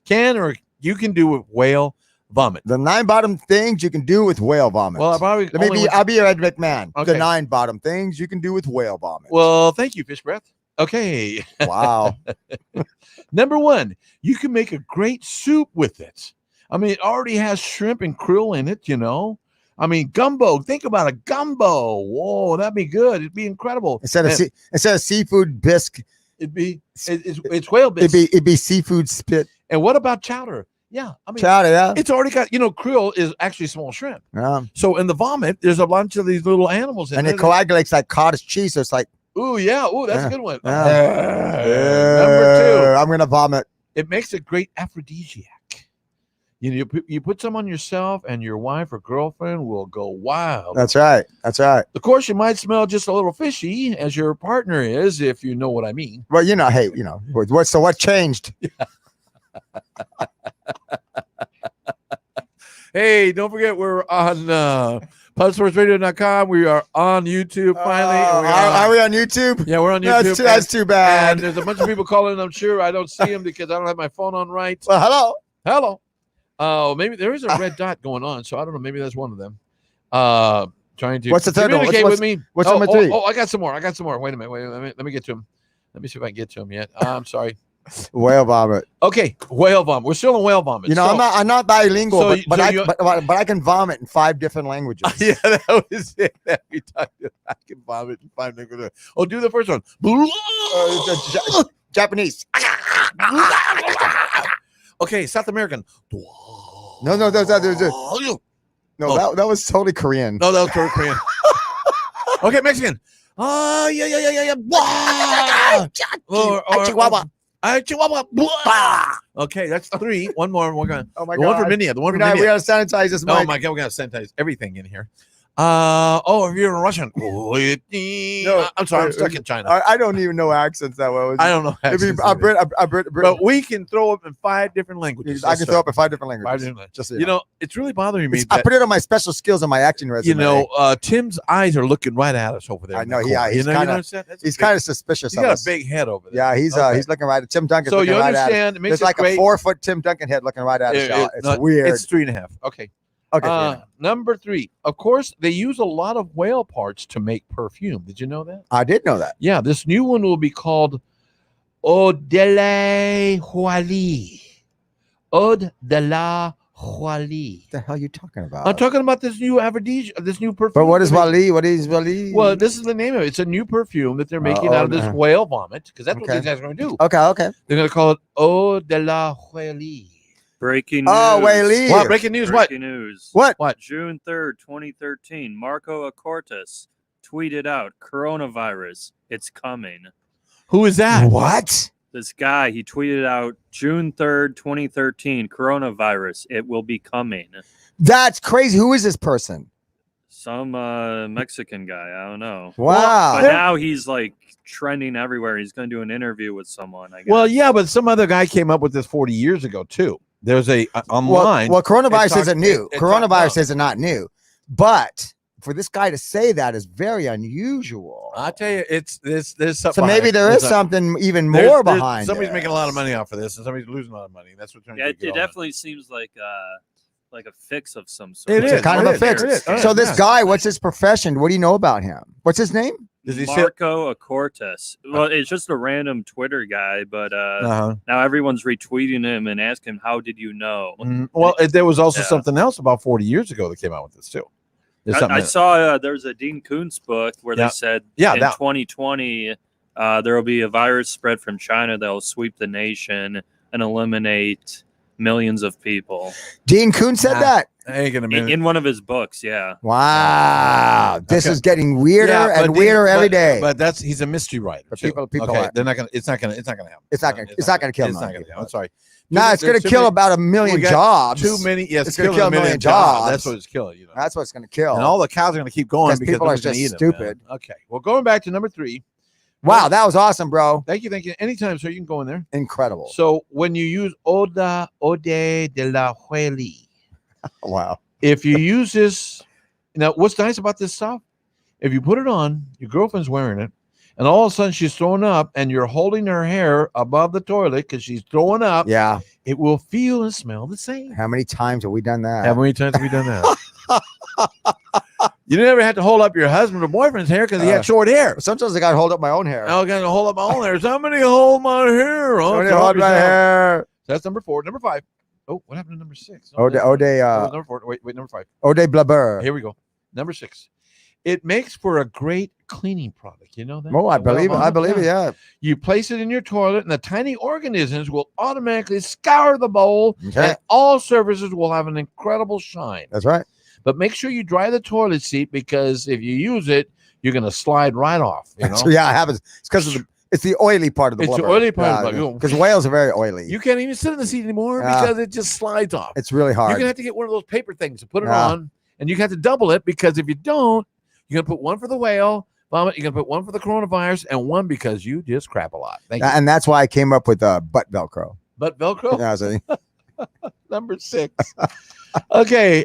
can't? You can do with whale vomit. The 9 bottom things you can do with whale vomit. Well, I'll be your Ed McMahon. Okay. The 9 bottom things you can do with whale vomit. Well, thank you, Fish Breath. Okay. Wow. Number 1, you can make a great soup with it. I mean, it already has shrimp and krill in it, you know. I mean, gumbo. Think about a gumbo. Whoa, that'd be good. It'd be incredible. Instead of seafood bisque, It's whale bits. It'd be seafood spit. And what about chowder? Yeah, I mean, Chowder, yeah. it's already got, krill is actually small shrimp. Yeah. So in the vomit, there's a bunch of these little animals in And there. it coagulates like cottage cheese. So it's like, Ooh, yeah. Ooh, that's Yeah. a good one. Yeah. Number 2. I'm gonna vomit. It makes a great aphrodisiac. You put some on yourself, and your wife or girlfriend will go wild. That's right. That's right. Of course, you might smell just a little fishy, as your partner is, if you know what I mean. Well, hey, what changed? Hey, don't forget we're on PubSportsRadio.com. We are on YouTube finally. and Are we on YouTube? Yeah, we're on YouTube. That's too bad. And there's a bunch of people calling. I'm sure I don't see them because I don't have my phone on right. Well, hello. Hello. Oh, maybe there is a red dot going on, so I don't know. Maybe that's one of them. Trying to What's the third one? communicate with me. What's number 3? Oh, I got some more. Wait a minute. Let me get to him. Let me see if I can get to him yet. I'm sorry. Whale vomit. Okay, whale vomit. We're still in whale vomit. I'm not bilingual, So- but so but I can vomit in 5 different languages. Yeah, that was it. That we talked about. I can vomit in 5 languages. Oh, do the first one. Japanese. Okay, South American. No, that was totally Korean. No, that was Korean. Okay, Mexican. Oh, yeah. Chihuahua. Chihuahua. Okay, that's 3. One more. We're going. Oh my The god. one for Minia. The one We for Minia. gotta sanitize this mic. Oh my god, we gotta sanitize everything in here. If you're in Russian. I'm sorry, I'm stuck in China. I don't even know accents that well. I don't know. Maybe But we can throw up in 5 different languages. I can throw up in 5 different 5 languages. different languages. Just so It's really bothering me. I That, put it on my special skills on my acting resume. Tim's eyes are looking right at us over there. I in know, the yeah, corner. he's you kinda- notice that? That's he's big- kind of suspicious He's of got us. a big head over there. Yeah, he's Okay. looking right at Tim Duncan. So looking you right at understand? It makes There's it like great. a 4-foot Tim Duncan head looking right at us. It's weird. It's 3.5. Okay. Okay. Number 3. Of course, they use a lot of whale parts to make perfume. Did you know that? I did know that. Yeah, this new one will be called Eau de la Jolie. Eau de la Jolie. What the hell are you talking about? I'm talking about this new aphrodisiac, this new perfume. But what is they're Wali? What is Wali? making. Well, this is the name of it. It's a new perfume that they're making out of this whale vomit because that's what Okay. these guys are going to do. Okay. They're going to call it Eau de la Jolie. Breaking news. Oh, Whaley. Wow, breaking news. What? Breaking news. What? June 3rd, 2013. Marco Acortas tweeted out coronavirus. It's coming. Who is that? What? This guy, he tweeted out June 3rd, 2013. Coronavirus. It will be coming. That's crazy. Who is this person? Some Mexican guy. I don't know. Wow. But now he's like trending everywhere. He's going to do an interview with someone, I guess. Well, yeah, but some other guy came up with this 40 years ago, too. There's a online. Well, coronavirus It isn't new. talks Coronavirus about- isn't not new. But for this guy to say that is very unusual. I tell you, there's something. So maybe there is something even more behind. Somebody's it. making a lot of money off of this, and somebody's losing a lot of money. That's what. Yeah, it definitely seems like a fix of some sort. It It's is. kind of it a is, fix. it is. So this Yeah. guy, what's his profession? What do you know about him? What's his name? Does he say? Marco Acortas. Well, it's just a random Twitter guy, but Uh-huh. now everyone's retweeting him and asking him, "How did you know?" Well, there was also Yeah. something else about 40 years ago that came out with this too. There's something I else. saw there's a Dean Koontz book where Yeah. they said Yeah, in that- 2020 there will be a virus spread from China that will sweep the nation and eliminate millions of people. Dean Kuhn said Nah. that. I ain't gonna minute. In one of his books, yeah. Wow. This Okay. is getting weirder Yeah, but and weirder every but- day. But he's a mystery writer. But too. people okay, are- they're not gonna. It's not gonna happen. It's not gonna kill It's none not of gonna. people. I'm sorry. Nah, it's going to kill about 1 million we got jobs. Too many. Yes, It's gonna killing kill a million jobs. That's what it's killing. You know. That's what it's going to kill. And all the cows are going to keep going 'Cause because people are nobody's gonna just eat 'em, man. stupid. Okay. Well, going back to number 3. Wow, that was awesome, bro. Thank you. Anytime, sir. You can go in there. Incredible. So when you use Eau de la Jolie, Wow. if you use this, now what's nice about this stuff? If you put it on, your girlfriend's wearing it, and all of a sudden she's throwing up, and you're holding her hair above the toilet because she's throwing up. Yeah. It will feel and smell the same. How many times have we done that? How many times have we done that? You never had to hold up your husband or boyfriend's hair because he had short hair. Sometimes I got to hold up my own hair. I got to hold up my own hair. Somebody hold my hair. Oh, Somebody help hold my yourself. hair. That's number 4. Number 5. Oh, what happened to number 6? Ode, number 4. Wait, number 5. Ode Blabber. Here we go. Number 6. It makes for a great cleaning product. You know that? Oh, I The Whale believe it. I Vomit? believe it. Yeah. You place it in your toilet, and the tiny organisms will automatically scour the bowl, Okay. and all surfaces will have an incredible shine. That's right. But make sure you dry the toilet seat, because if you use it, you're going to slide right off. You know? So yeah, it happens. It's because of it's the oily part of the It's the blubber. oily part of the blubber. Because whales are very oily. You can't even sit in the seat anymore Yeah. because it just slides off. It's really You're hard. going to have to get one of those paper things to put it Yeah. on, and you have to double it, because if you don't, you're going to put one for the whale vomit, you're going to put one for the coronavirus, and one because you just crap a lot. Thank you. And that's why I came up with butt Velcro. But Velcro, Yeah, so, number 6. Okay,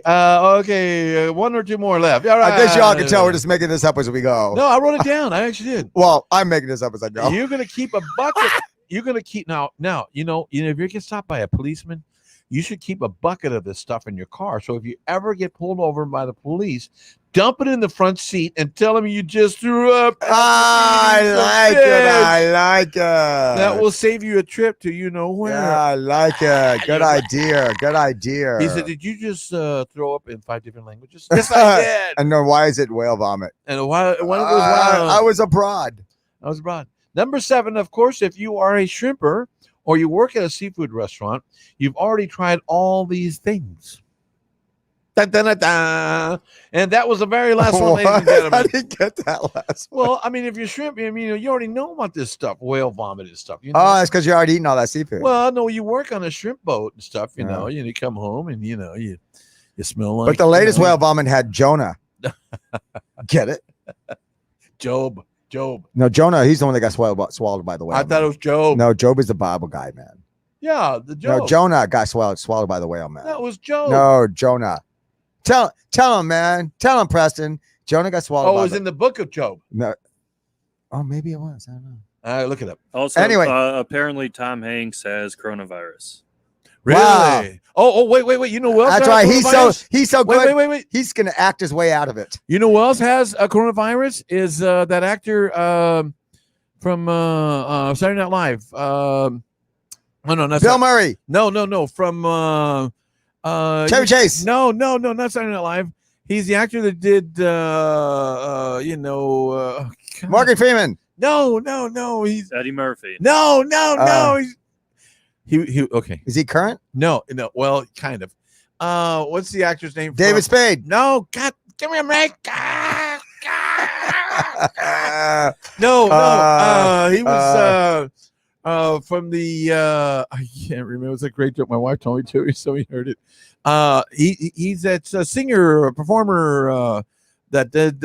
one or two more left. All right. I guess y'all can tell we're just making this up as we go. No, I wrote it down. I actually did. Well, I'm making this up as I go. You're gonna keep a bucket. You're gonna keep now. You know, if you get stopped by a policeman, you should keep a bucket of this stuff in your car. So if you ever get pulled over by the police, dump it in the front seat and tell them you just threw up. I like it. I like it. That will save you a trip to you know where. Yeah, I like it. Good idea. Good idea. He said, "Did you just throw up in 5 different languages?" Yes, I did. And then why is it whale vomit? And one of those wild. I was abroad. I was abroad. Number 7, of course, if you are a shrimper or you work at a seafood restaurant, you've already tried all these things. Dun, dun, dun, dun. And that was the very last one, ladies and I gentlemen. didn't get that last one. Well, I mean, if you're shrimp, I mean, you already know about this stuff, whale vomit and stuff. You know? Oh, that's because you're already eating all that seafood. Well, no, you work on a shrimp boat and stuff. You Yeah. know, you come home and you smell like. But the latest you know, whale vomit had Jonah. Get it? Job. No, Jonah, he's the one that got swallowed by the whale. I thought it was Job. No, Job is the Bible guy, man. Yeah, the Job. No, Jonah got swallowed by the whale, man. That was Job. No, Jonah. Tell him, man. Tell him, Preston. Jonah got swallowed. Oh, it by was the, in the book of Job. No. Oh, maybe it was. I don't know. Look it up. Also, Anyway. apparently Tom Hanks has coronavirus. Really? Wow. Oh, wait. You know what? That's right. He's so good. Wait. He's gonna act his way out of it. You know who else has a coronavirus? Is that actor from Saturday Night Live? No, not Bill Murray, No, from Chevy Chase. No, not Saturday Night Live. He's the actor that did God. Morgan Freeman. No, he's Eddie Murphy. no. He okay. Is he current? No, well, kind of. What's the actor's name? David from? Spade. No, God, give me a break. No. He was from the I can't remember. It was a great joke. My wife told me to, so he heard it. He's that singer, performer that did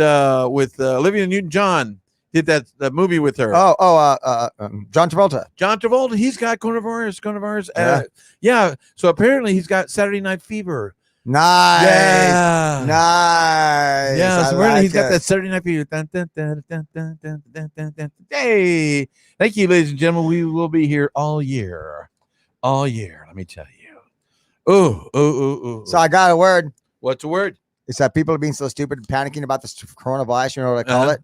with Olivia Newton-John. Did that movie with her? John Travolta. John Travolta. He's got coronavirus. Yeah. Yeah. So apparently he's got Saturday Night Fever. Nice. Yeah. Nice. Yeah, so I apparently like he's got it. that Saturday Night Fever. Dun, dun, dun, dun, dun, dun, dun, dun, dun. Hey, thank you, ladies and gentlemen. We will be here all year. Let me tell you. Oh. So I got a word. What's the word? It's that people are being so stupid and panicking about this coronavirus. You know what I call it?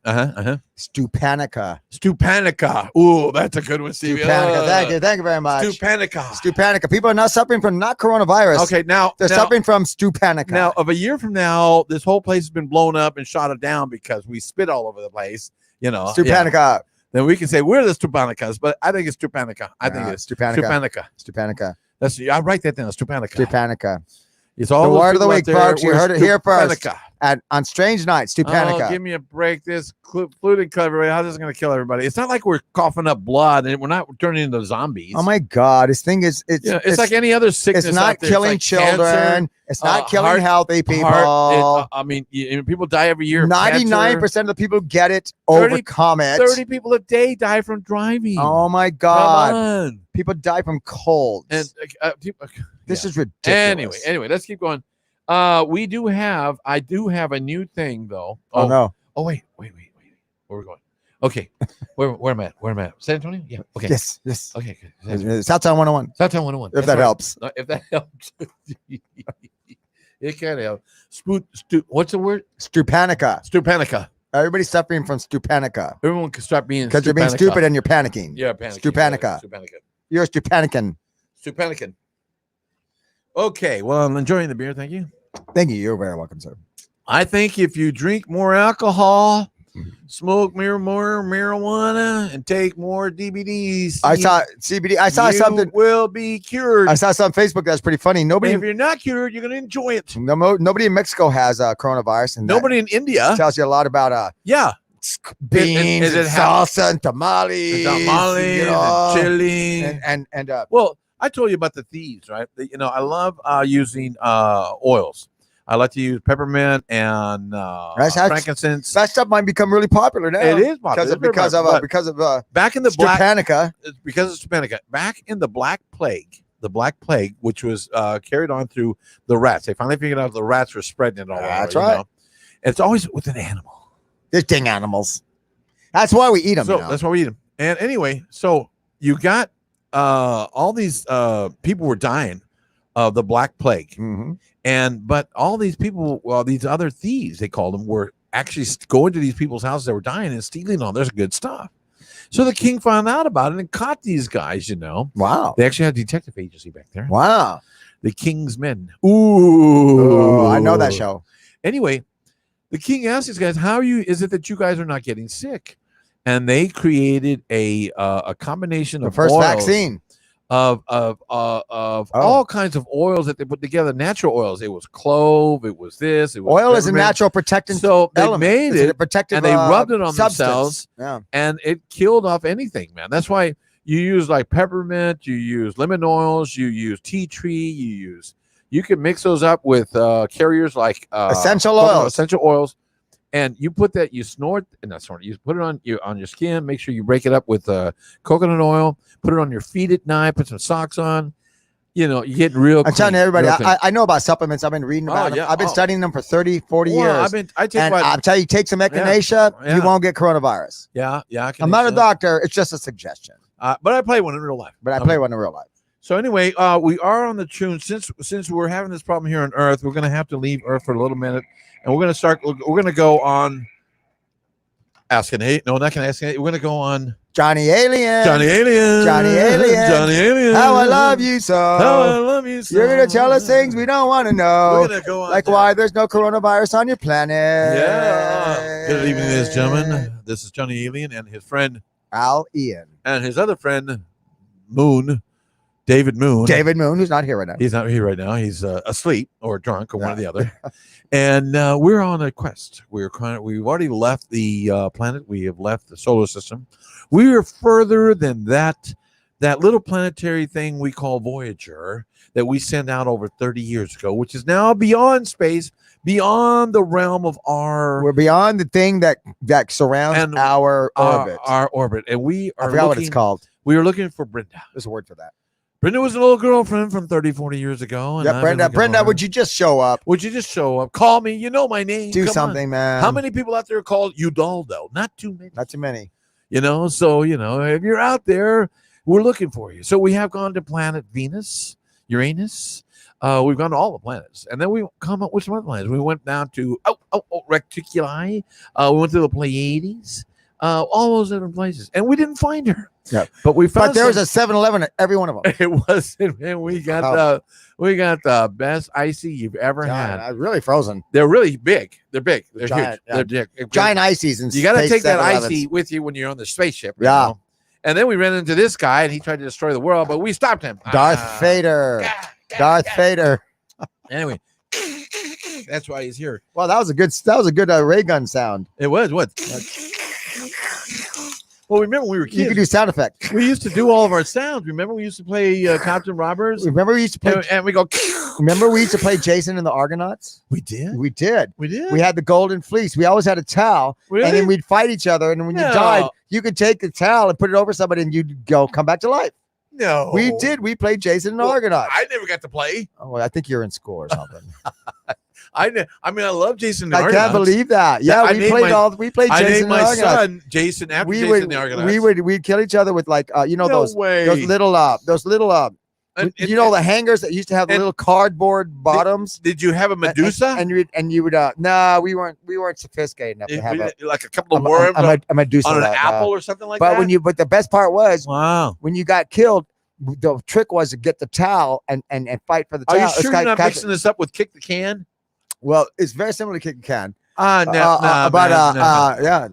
Stupanica. Stupanica. Ooh, that's a good one, Stevie. Stupanica. Thank you very much. Stupanica. Stupanica. People are not suffering from not coronavirus. Okay, now They're suffering from Stupanica. Now, of a year from now, this whole place has been blown up and shot it down because we spit all over the place. You know, Stupanica. Yeah. Then we can say we're the Stupanicas, but I think it's Stupanica. I think it's Stupanica. Stupanica. I write that down. Stupanica. Stupanica. It's all The those word of the people out week, there folks. You were heard it here first. Stupanica. On Strange Night, Stupanica. Oh, give me a break. This flu didn't kill everybody. How's this going to kill everybody? It's not like we're coughing up blood and we're not turning into zombies. Oh my God! This thing is it's like any other sickness. It's not out there. killing It's like children. cancer, It's not killing heart- healthy people. I mean, people die every year. of 99% cancer. of the people who get it 30 overcome it. 30 people a day die from driving. Oh my Come God! on. People die from colds. And people, This yeah. is ridiculous. Anyway, let's keep going. I do have a new thing though. Oh no! Oh wait. Where are we going? Okay. Where am I at? San Antonio? Yeah. Okay. Yes. Okay. Good. Southtown 101. Southtown 101. If That's that right. helps. If that helps. It can help. What's the word? Stupanica. Stupanica. Everybody's suffering from Stupanica Everyone can start being because you're being Stupanica. stupid and you're panicking. Yeah, panicking. Stupanica. Yeah, Stupanica. You're a Stupanican. Stupanicin. Okay. Well, I'm enjoying the beer. Thank you. Thank you. You're very welcome, sir. I think if you drink more alcohol, smoke more marijuana and take more DVDs. I saw CBD. I saw you something. will be cured. I saw something on Facebook that's pretty funny. Nobody, if you're not cured, you're going to enjoy it. nobody in Mexico has coronavirus, and Nobody in India. tells you a lot about Yeah. beans, it and salsa, and tamales, Tamales you know, and chili. and Well, I told you about the thieves, right? I love using oils. I like to use peppermint and frankincense. that stuff might become really popular now. It is popular because of back in the black Japanica. because of Japanica. Back in the Black Plague, which was carried on through the rats. They finally figured out the rats were spreading it all over. That's right. It's always with an animal. They're dang animals. That's why we eat them. So that's why we eat them. And anyway, so you got all these people were dying of the Black Plague, but all these people, these other thieves, they called them, were actually going to these people's houses that were dying and stealing all their good stuff. So the king found out about it and caught these guys. Wow. They actually had a detective agency back there. Wow. The King's Men. Ooh, I know that show. Anyway, the king asked these guys, "How is it that you guys are not getting sick?" And they created a combination The of first oils vaccine. of all kinds of oils that they put together. Natural oils. It was clove. It was this. It was Oil is a peppermint. natural protectant. So they element. made It's a it protective, and they rubbed it on substance. themselves, Yeah. and it killed off anything, man. That's why you use like peppermint, you use lemon oils, you use tea tree, you can mix those up with carriers like Essential oils. and you put that, you snort, and not snort, you put it on your skin. Make sure you break it up with coconut oil. Put it on your feet at night. Put some socks on. You get real. I'm telling clean, everybody, real clean. I know about supplements. I've been reading about them. yeah. I've been studying them for 30, 40 Well, years. I take And my, I'll tell you, take some echinacea, Yeah. you won't get coronavirus. yeah. I'm not a doctor. It's just a suggestion. But I play one in real life. But I play one in real life. So anyway, we are on the tune. Since we're having this problem here on Earth, we're going to have to leave Earth for a little minute, and we're going to start. We're going to go on. Asking Eight. No, not going to ask Eight. We're going to go on Johnny Alien. Johnny Alien. Johnny Alien. Johnny Alien. How I love you so. How I love you so. You're going to tell us things we don't want to know. We're going to go on. Like why there's no coronavirus on your planet. Yeah. Good evening, ladies and gentlemen. This is Johnny Alien and his friend Al Ian. and his other friend, Moon, David Moon. David Moon, who's not here right now. He's not here right now. He's asleep or drunk or one or the other. And we're on a quest. We've already left the planet. We have left the solar system. We are further than that little planetary thing we call Voyager that we sent out over 30 years ago, which is now beyond space, beyond the realm of our. We're beyond the thing that surrounds our orbit. Our orbit, and we are. I forgot what it's called. We are looking for Brenda. There's a word for that. Brenda was an old girlfriend from 30, 40 years ago. And Yeah, Brenda, would you just show up? Would you just show up? Call me. You know my name. Do Come something, on. man. How many people out there are called Udaldo? Not too many. Not too many. So, if you're out there, we're looking for you. So we have gone to planet Venus, Uranus. We've gone to all the planets. And then we come up with some other planets. We went down to Reticuli. We went to the Pleiades. All those different places. And we didn't find her. Yeah. But we found there was a 7-Eleven at every one of them. It was, and we got the best icy you've ever had. Really frozen. They're really big. They're big. They're Giant, huge. They're big. Giant ices. And you got to take that 7-Elevens. icy with you when you're on the spaceship. Yeah. And then we ran into this guy, and he tried to destroy the world, but we stopped him. Darth Vader. Darth Vader. Anyway, that's why he's here. Well, that was a good ray gun sound. It was what? Well, remember when we were kids. You could do sound effects. We used to do all of our sounds. Remember we used to play Captain Robbers? Remember we used to play, and we go. Remember we used to play Jason and the Argonauts? We did. We did. We did. We had the golden fleece. We always had a towel, Really? and then we'd fight each other. And when you No. died, you could take the towel and put it over somebody, and you'd come back to life. No, We did. We played Jason and the Well, Argonauts. I never got to play. Oh, well, I think you're in school or something. I love Jason. The I can't Argonauts. believe that. Yeah, I we named played we played I Jason named and the my Argonauts. son Jason after Jason the Argonauts. We'd kill each other with like No those way. those little And- the hangers that used to have the and- little cardboard bottoms. Did you have a Medusa? And you would no, we weren't sophisticated enough to have Like a couple of worms a Medusa on an no. apple or something like But that? but the best part was Wow. when you got killed, the trick was to get the towel and fight for the Are towel. you It's sure like you're not Captain- mixing this up with Kick the Can? Well, it's very similar to Kick a Can. No, Yeah.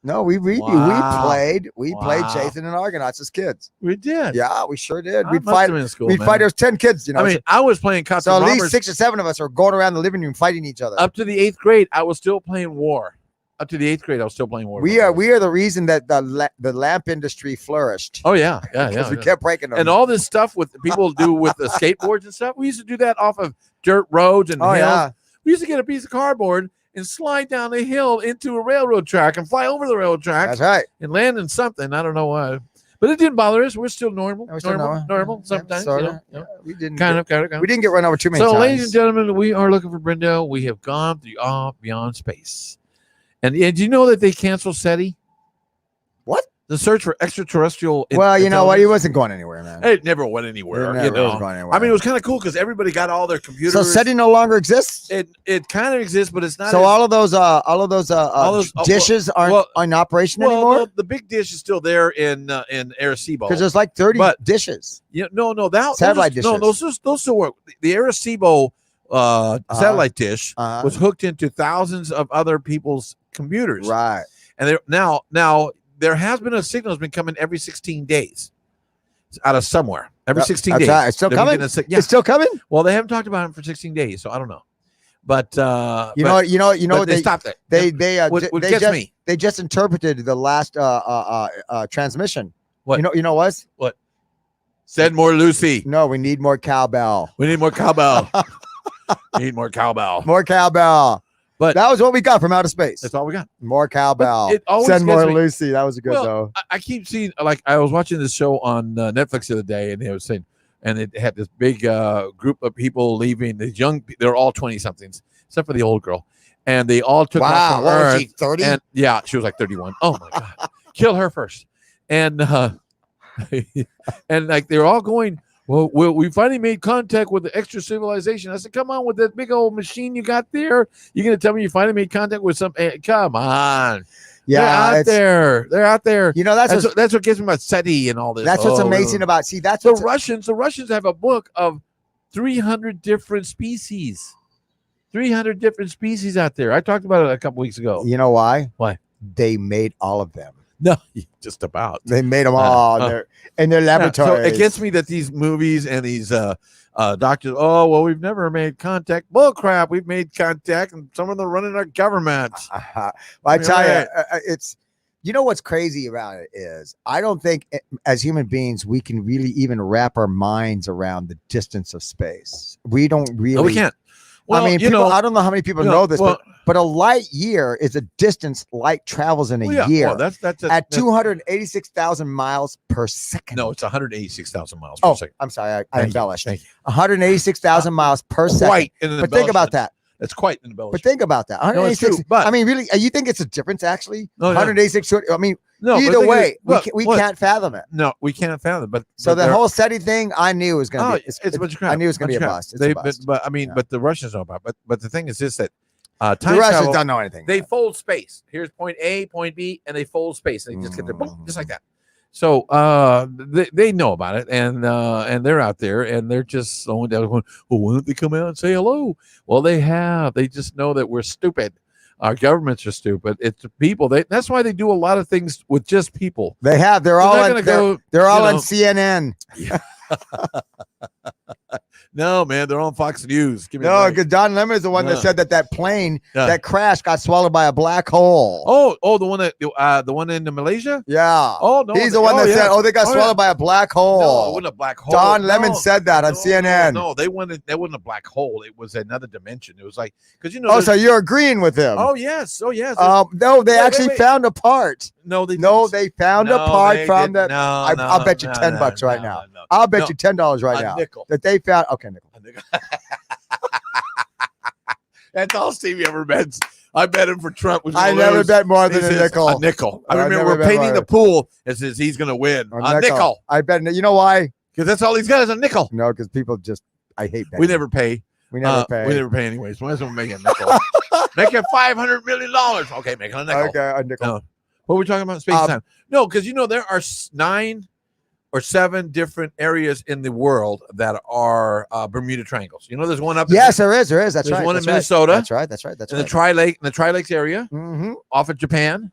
No, we Wow. played Wow. Jason and Argonauts as kids. We did. Yeah, we sure did. I We'd must fight. have been in school, We'd man. fight. There's 10 kids. You know. I mean, I was playing so Captain at least Roberts 6 or 7 of us are going around the living room fighting each other. up to the 8th grade. I was still playing war. Up to the 8th grade, I was still playing war. We are the reason that the lamp industry flourished. Oh yeah, yeah, because yeah. we yeah. kept breaking them. And all this stuff with people do with the skateboards and stuff. We used to do that off of dirt roads and oh hills. yeah, We used to get a piece of cardboard and slide down a hill into a railroad track and fly over the railroad track that's right. and land in something. I don't know why, but it didn't bother us. We're still normal. We're still normal. Yeah, Sometimes, sorta. you know, We didn't kind get, of, kind of. we didn't get run over too many So, times. ladies and gentlemen, we are looking for Brindle. We have gone beyond space, and do you know that they canceled SETI? What? The search for extraterrestrial. Well, you know what? He intelligence? wasn't going anywhere, man. It never went anywhere. It never you know, was going anywhere. I mean, it was kind of cool because everybody got all their computers. so SETI no longer exists. It kind of exists, but it's not. So as- all of those dishes aren't well- in operation well, anymore the big dish is still there in Arecibo. because there's like 30 But- dishes. no, that Satellite those, no, dishes. those still work. The Arecibo satellite dish Uh-huh. was hooked into thousands of other people's computers, Right. and there now there has been a signal that's been coming every 16 days out of somewhere. Every Yep, 16 that's days, right. It's still they've been coming? getting a sig- yeah. It's still coming. Well, they haven't talked about it for 16 days, so I don't know. But You know what they stopped it. they What they gets just me? they just interpreted the last transmission. What? You know what? Send more Lucy. No, we need more cowbell. We need more cowbell. We need more cowbell. More cowbell. But That was what we got from outer space. that's all we got. More cowbell. It always Send gets more me- Lucy. That was a good Well, though. I keep seeing, like, I was watching this show on Netflix the other day, and they were saying, and it had this big group of people leaving. These young, they're all 20 somethings, except for the old girl, and they all took off Wow, from what was Earth. she, 30? And yeah, she was like 31. Oh my god, kill her first. And and like they're all going. Well, we finally made contact with the extra civilization. I said, come on, with that big old machine you got there, you're gonna tell me you finally made contact with some? Come on, Yeah, they're out it's- there. They're out there. You know That's what gets me about SETI and all this. that's what's Oh, amazing about. See, that's the what's, Russians. The Russians have a book of 300 different species. 300 different species out there. I talked about it a couple weeks ago. you know why? Why? They made all of them. No, just about. They made them all in their Yeah, so laboratories. it gets me that these movies and these doctors, oh, well, we've never made contact. Bull crap. We've made contact, and some of them are running our government. I tell you, Right. it's, you know what's crazy about it is I don't think as human beings we can really even wrap our minds around the distance of space. We don't really. No, we can't. Well, I mean, you people, know, I don't know how many people you know this, well, but a light year is a distance light travels in a well, yeah, year well, that's at that's- 286,000 miles per second. No, it's 186,000 miles per Oh, second. I'm sorry, I Thank you, embellished. thank you. 186,000 miles per second. Quite an But think about embellishment. that. That's quite an But embellishment. think about that. No, it's true, 186. but- I mean, really, you think it's a difference actually? No, yeah. 186. I mean, No, but either the thing way, is, look, we look, can't fathom it. No, we can't fathom it. But So but the they're- whole SETI thing, I knew was going oh, to be. it's a bunch of crap. I knew it was going to be Bunch a of crap. bust. It's They, a bust. but I mean, Yeah. but the Russians know about it. But the thing is this, that The time Russians travel, don't know anything. they man. fold space. Here's point A, point B, and they fold space. They just get there, boom, just like Mm. that. So they know about it, and they're out there, and they're just slowing down. Going, well, why don't they come out and say hello? Well, they have. They just know that we're stupid. Our governments are stupid. It's the people. That's why they do a lot of things with just people. They have. They're They're all not on. gonna go, They're all you on know. CNN. No, man, they're on Fox News. Give me a No, break. because Don Lemon is the one that Yeah. said that plane Yeah. that crashed got swallowed by a black hole. Oh, the one in Malaysia. Yeah. Oh no, He's the one that yeah. said, "Oh, they got Oh, swallowed yeah. by a black No, it hole." wasn't a black hole. Don Lemon No, said that on no, CNN. No, they wanted. That wasn't a black hole. It was another dimension. It was like because you know. Oh, there's- so you're agreeing with him? oh yes. No, No, they Wait, actually wait. found a part. no, they No, didn't. they found a No, part they from didn't. the. No, I'll bet you no, $10 right no, now. no. I'll bet No. you $10 right A now nickel. that they found. Okay, nickel. A nickel. That's all Stevie ever bets. I bet him for Trump. Was I gonna never lose. bet more He than a says, nickel. A nickel. I I remember never we're bet painting more. the pool. It says he's going to win. A nickel. I bet. You know why? Because that's all he's got is a nickel. No, because people just. I hate betting. We never pay. We never pay. We never pay anyways. Might as well make it a nickel. Make it $500 million. Okay, make it a nickel. Okay, a nickel. No. What we're talking about? Space time. No, because you know there are 9 or 7 different areas in the world that are Bermuda Triangles. You know, there's one up. Yes, there is. There is. That's There's right. one in that's right. Minnesota. That's right. That's right. That's in right. the Tri-Lake, in the Tri-Lakes area, Mm-hmm. off of Japan.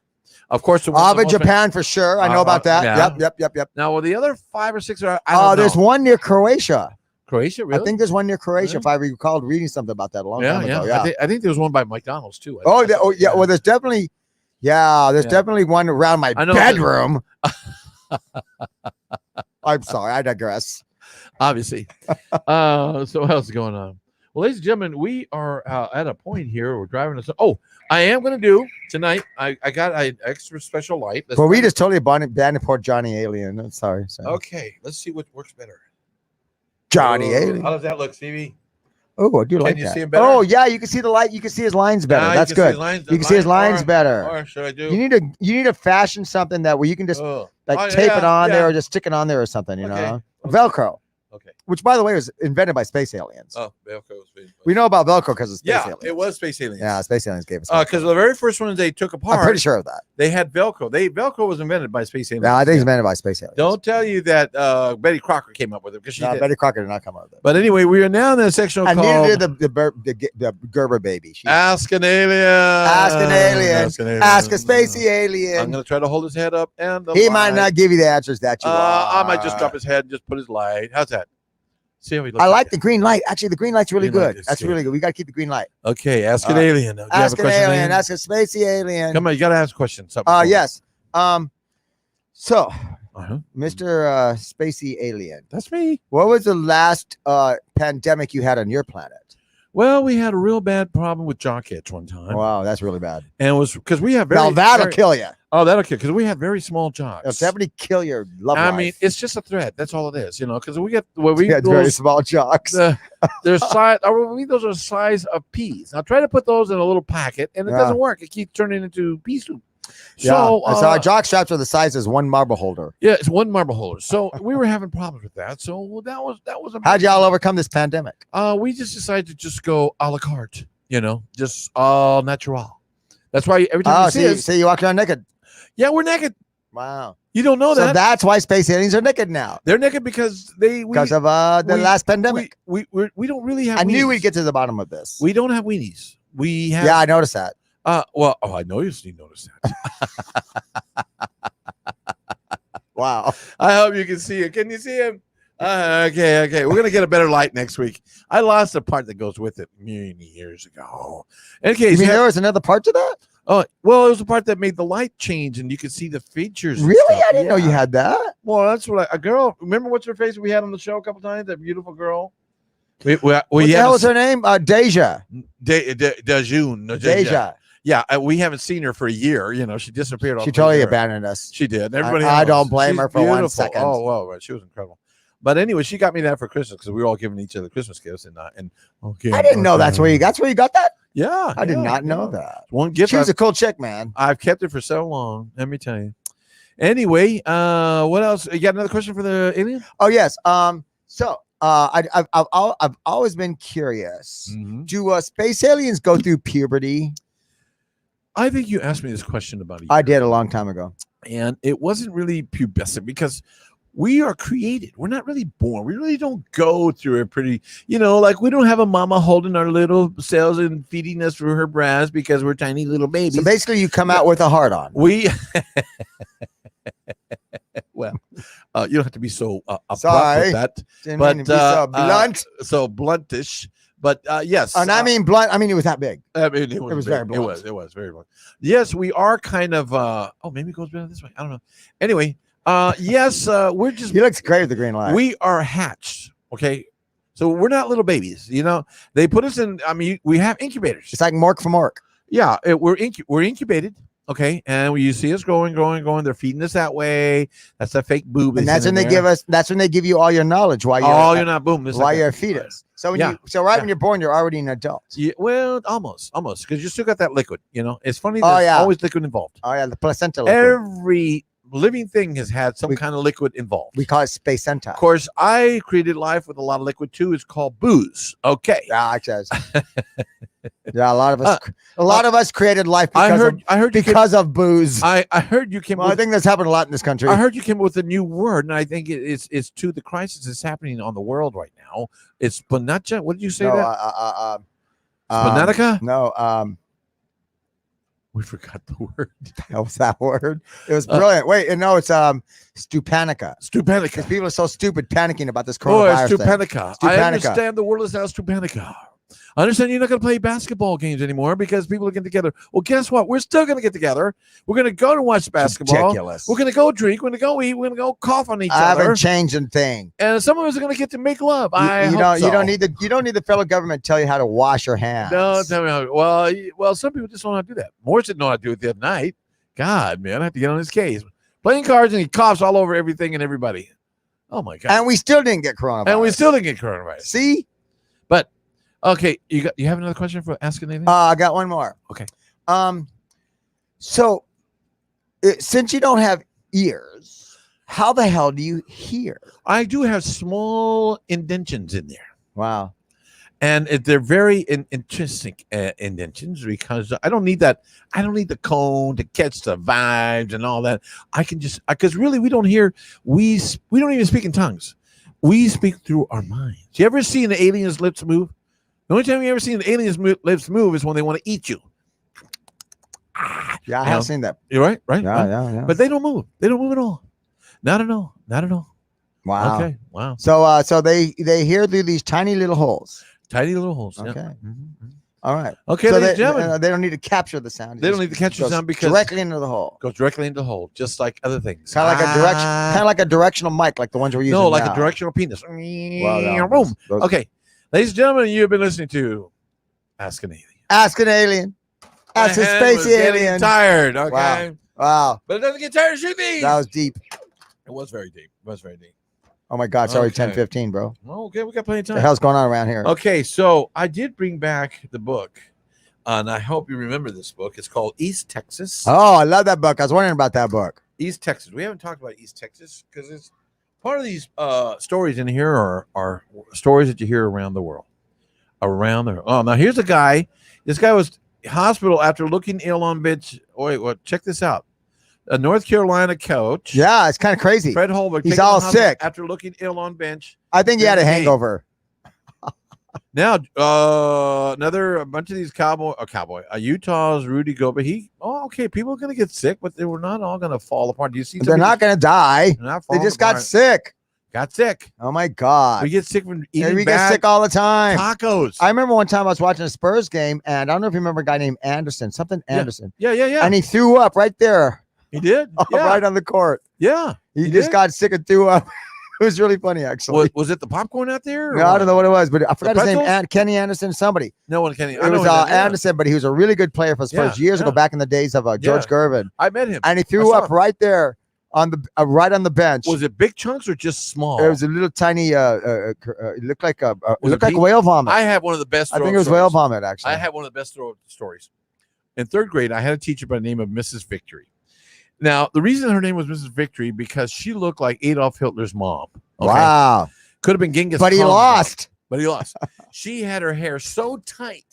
Of course, the ones Ava, the most- Japan for sure. I know about that. yeah. Yep. Now, well, the other 5 or 6 are. I don't know. There's one near Croatia. Croatia, really? I think there's one near Croatia. Really? If I recalled reading something about that a long time ago. Yeah. I think there was one by McDonald's too. Yeah. Well, there's definitely. Yeah, there's Yeah. definitely one around my I know. bedroom. I'm sorry. I digress. Obviously. So what else is going on? Well, ladies and gentlemen, we are at a point here. We're driving us. Oh, I am going to do tonight. I got an extra special light. Let's Well, we try- just totally abandoned poor Johnny Alien. I'm sorry. Okay, let's see what works better. Johnny Oh, Alien. How does that look, Stevie? Oh, I do like you that. see him better? Oh, yeah, you can see the light. You can see his lines better. Now you That's can see good. his lines- You can see his lines better. Or should I do? You need to fashion something that where you can just Oh. like Oh, tape yeah, it on yeah. there or just stick it on there or something, you Okay. know. Velcro, Okay. which by the way was invented by space aliens. Oh, Velcro's big. We know about Velcro because of space Yeah, aliens. it was Space Aliens. Yeah, space aliens gave us. Because the very first one they took I'm apart, pretty sure of that. they had Velcro. Velcro was invented by Space Aliens. Yeah, I think it's invented by space aliens. Don't tell you that Betty Crocker came up with it because she No, did. Betty Crocker did not come up with it. But anyway, we are now in the section And called neither did the Gerber baby. Ask an Alien. Ask an alien. Ask an alien. Ask a spacey I'm alien. going to try to hold his head up. And the He might light. not give you the answers that you want. I might just drop his head and just put his light. How's that? See how he looks. I like the green light. Actually, the green light's really Green light good. is That's good. really good. We got to keep the green light. Okay, ask an Uh, alien. Do you have a Ask an question, alien. Ask a spacey alien. Come on, you got to ask a question. Something for me. Yes. So, Uh-huh. Mr. Spacey Alien, That's me. what was the last pandemic you had on your planet? Well, we had a real bad problem with jock itch one time, Wow, that's really bad. and it was because we have very. Now that'll very- kill you. Oh, that'll kill because we have very small jocks. It'll definitely kill your love I life. mean, it's just a threat. That's all it is, because we get we yeah, it's very those, small jocks. their size. Those are the size of peas. Now try to put those in a little packet, and it Yeah. doesn't work. It keeps turning into pea soup. Yeah. So, And so our jock straps are the size as one marble holder. yeah, it's one marble holder. So we were having problems with that. So that was a. How'd y'all overcome this pandemic? We just decided to just go a la carte. Just all natural. That's why every time Oh, you see us, so you walk around naked. yeah, we're naked. Wow. You don't know So that. that's why space aliens are naked now. They're naked because Because of the we- last pandemic. we don't really have. I knew weenies. we'd get to the bottom of this. We don't have weenies. We have. Yeah, I noticed that. I know you noticed that. Wow. I hope you can see it. Can you see him? Okay. We're gonna get a better light next week. I lost the part that goes with it many years ago. Okay. You mean there was another part to that? Oh, well, it was the part that made the light change, and you could see the features. and Really? stuff. I didn't know you Yeah. had that. Well, that's what a girl. Remember what's her face we had on the show a couple times? That beautiful girl. We What the hell was her name? Deja. Dejun. Deja. Yeah, we haven't seen her for a year. She disappeared. She off totally the air. abandoned us. She did. Everybody. I else. don't blame She's her for 1 beautiful. second. Oh well, right. She was incredible. But anyway, she got me that for Christmas because we were all giving each other Christmas gifts, and okay. I didn't know that's where you got that. Yeah, I did yeah, not know yeah. that. One gift. She was a cool chick, man. I've kept it for so long. Let me tell you. Anyway, what else? You got another question for the alien? Oh yes. So I've always been curious. Mm-hmm. Do space aliens go through puberty? I think you asked me this question about a year I did a long time ago. and it wasn't really pubescent because we are created. We're not really born. We really don't go through a pretty, like we don't have a mama holding our little cells and feeding us through her breast because we're tiny little babies. So basically, you come out with a heart on. We, well, you don't have to be so abrupt Sorry. with that. Didn't But mean to be so blunt. So bluntish. But yes, And I mean blunt. I mean it was that big. I mean, it was very big. blunt. It was very blunt. Yes, we are kind of. Maybe it goes better this way. I don't know. Anyway, yes, we're just. He looks great with the green light. We are hatched. Okay, so we're not little babies. They put us in. I mean, we have incubators. It's like Mork from Mork. Yeah, we're incubated. Okay, and when you see us growing, they're feeding us that way. That's a fake boob. And that's when they give us. That's when they give you all your knowledge while you're Oh, you're not boom. This is while like you're a that. fetus. So when Yeah. when you're born, you're already an adult. Yeah, well, almost, because you still got that liquid. It's funny. Oh, There's yeah. always liquid involved. Oh yeah, the placenta. Liquid. Every living thing has had some kind of liquid involved. We call it spacenta. Of course, I created life with a lot of liquid too. It's called booze. Okay. Yeah, it says. Yeah, a lot of us created life I because heard you came, because of booze. I heard you came Well, I with, think that's happened a lot in this country. I heard you came up with a new word, and I think it's to the crisis that's happening on the world right now. It's spinacha. What did you say no, that? Spinatica? no, We forgot the word. That was that word. It was brilliant. Wait, no, it's stupanica. Stupanica. Because people are so stupid panicking about this Oh, coronavirus thing. Stupanica. I Stupanica. understand the world is now Stupanica. I understand you're not going to play basketball games anymore because people are getting together. Well, guess what? We're still going to get together. We're going to go to watch basketball. Ridiculous. We're going to go drink. We're going to go eat. We're going to go cough on each I other. haven't changed a thing. And some of us are going to get to make love. You don't need the federal government to tell you how to wash your hands. No, tell me how. Well, some people just don't know how to do that. Morris didn't know how to do it the other night. God, man, I have to get on his case. Playing cards and he coughs all over everything and everybody. Oh my God! And we still didn't get coronavirus. And we still didn't get coronavirus. See? But okay, you have another question for asking anything? I got one more. Okay. So since you don't have ears, how the hell do you hear? I do have small indentions in there. Wow. And they're very intrinsic indentions because I don't need that. I don't need the cone to catch the vibes and all that. I can just because really we don't hear. We don't even speak in tongues. We speak through our minds. You ever seen the aliens' lips move? The only time you ever seen the aliens' lips move is when they want to eat you. Yeah, I have seen that. You're right, right? Yeah. But they don't move. They don't move at all. Not at all. Not at all. Wow. Okay. Wow. So they hear through these tiny little holes. Tiny little holes. Okay. Yeah. Mm-hmm. All right. Okay, So ladies and gentlemen. they don't need to capture the sound. It They don't just need to catch the goes sound because directly into the hole. goes directly into the hole, just like other things. Kind of like a directional mic, like the ones we're using. No, like now. a directional penis. Wow, no, Boom. those- Okay, ladies and gentlemen, you've been listening to Ask an Alien. Ask an alien. Ask a My hand was spacey getting alien. Tired. Okay. Wow. But it doesn't get tired of shooting these. That was deep. It was very deep. It was very deep. Oh my God. Sorry, Okay. 10:15, bro. Okay, we got plenty of What the time. hell's going on around here? Okay, so I did bring back the book, and I hope you remember this book. It's called East Texas. Oh, I love that book. I was wondering about that book. East Texas. We haven't talked about East Texas because it's part of these stories in here are stories that you hear around the world. Oh, now here's a guy. This guy was hospital after looking ill on bench. Wait, what? Check this out. A North Carolina coach. Yeah, it's kind of crazy. Fred Holbrook. He's taken to all the hospital sick. after looking ill on bench. I think he had a Hey. hangover. Now, a bunch of these Utah's Rudy Gobert. Okay, people are going to get sick, but they were not all going to fall apart. Do you see? They're not going to die. They're not They falling just got apart. sick. Got sick. Oh my God. We get sick from Yeah, eating we get bad sick all the time. tacos. I remember one time I was watching a Spurs game, and I don't know if you remember a guy named Anderson, Anderson, yeah. and he threw up right there, He did. Yeah. right on the court. Yeah. He He just did? got sick and threw up. It was really funny, actually. Was it the popcorn out there? No, I don't know what it was, but I forgot his name. pretzels? Kenny Anderson, somebody. No one can. It was Anderson, but he was a really good player for Spurs years ago, back in the days of George Gervin. I met him. And he threw saw up him. right there on the right on the bench. Was it big chunks or just small? It was a little tiny. It looked like Was it looked like pink? whale vomit. I had one of the best. I think throw-up it was whale stories. vomit. Actually, I had one of the best throw stories. In third grade, I had a teacher by the name of Mrs. Victory. Now, the reason her name was Mrs. Victory because she looked like Adolf Hitler's mom. Okay? Wow. Could have been Genghis But he Khan's mom. lost. But he lost. She had her hair so tight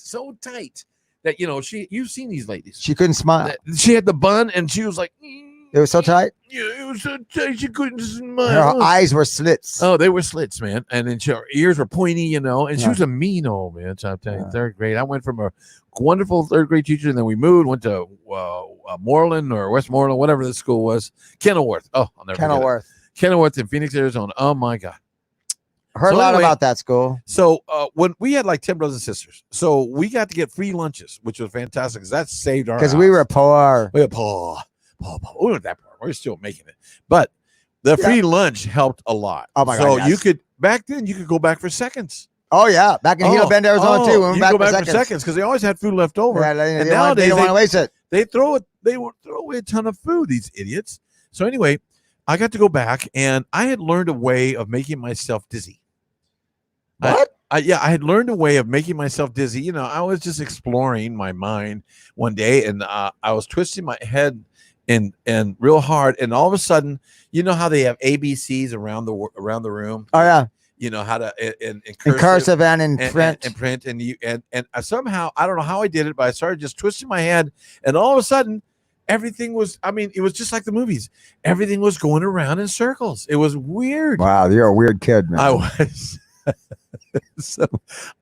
that you've seen these ladies. She couldn't smile. She had the bun and she was like, It was so tight. Yeah, it was so tight she couldn't smile. Her eyes were slits. Oh, they were slits, man. And then her ears were pointy, and she Yeah. was a mean old man. So I'm telling you, Yeah. third grade. I went from a wonderful third grade teacher, and then we went to Moreland or Westmoreland, whatever the school was. Kenilworth. Oh, I'll never forget it. Kenilworth. Kenilworth in Phoenix, Arizona. Oh my God. Heard So a lot anyway- about that school. So when we had like 10 brothers and sisters, so we got to get free lunches, which was fantastic because that saved our Because we were poor. we were poor. We weren't that poor. We were still making it. But the free lunch helped a lot. Oh my God, So yes. you could back then you could go back for seconds. Oh yeah, back in Gila Bend, Arizona too. We went you back go for back seconds. because they always had food left over. Yeah, they and didn't want- they nowadays don't want to waste it. they would throw away a ton of food, these idiots. So anyway, I got to go back and I had learned a way of making myself dizzy. What? I had learned a way of making myself dizzy. I was just exploring my mind one day, and I was twisting my head and real hard, and all of a sudden, you know how they have ABCs around the room. Oh yeah, You know how to in in cursive and in and print. and print, and I somehow I don't know how I did it, but I started just twisting my head, and all of a sudden, everything was. I mean, it was just like the movies. Everything was going around in circles. It was weird. Wow, you're a weird kid, man. I was. So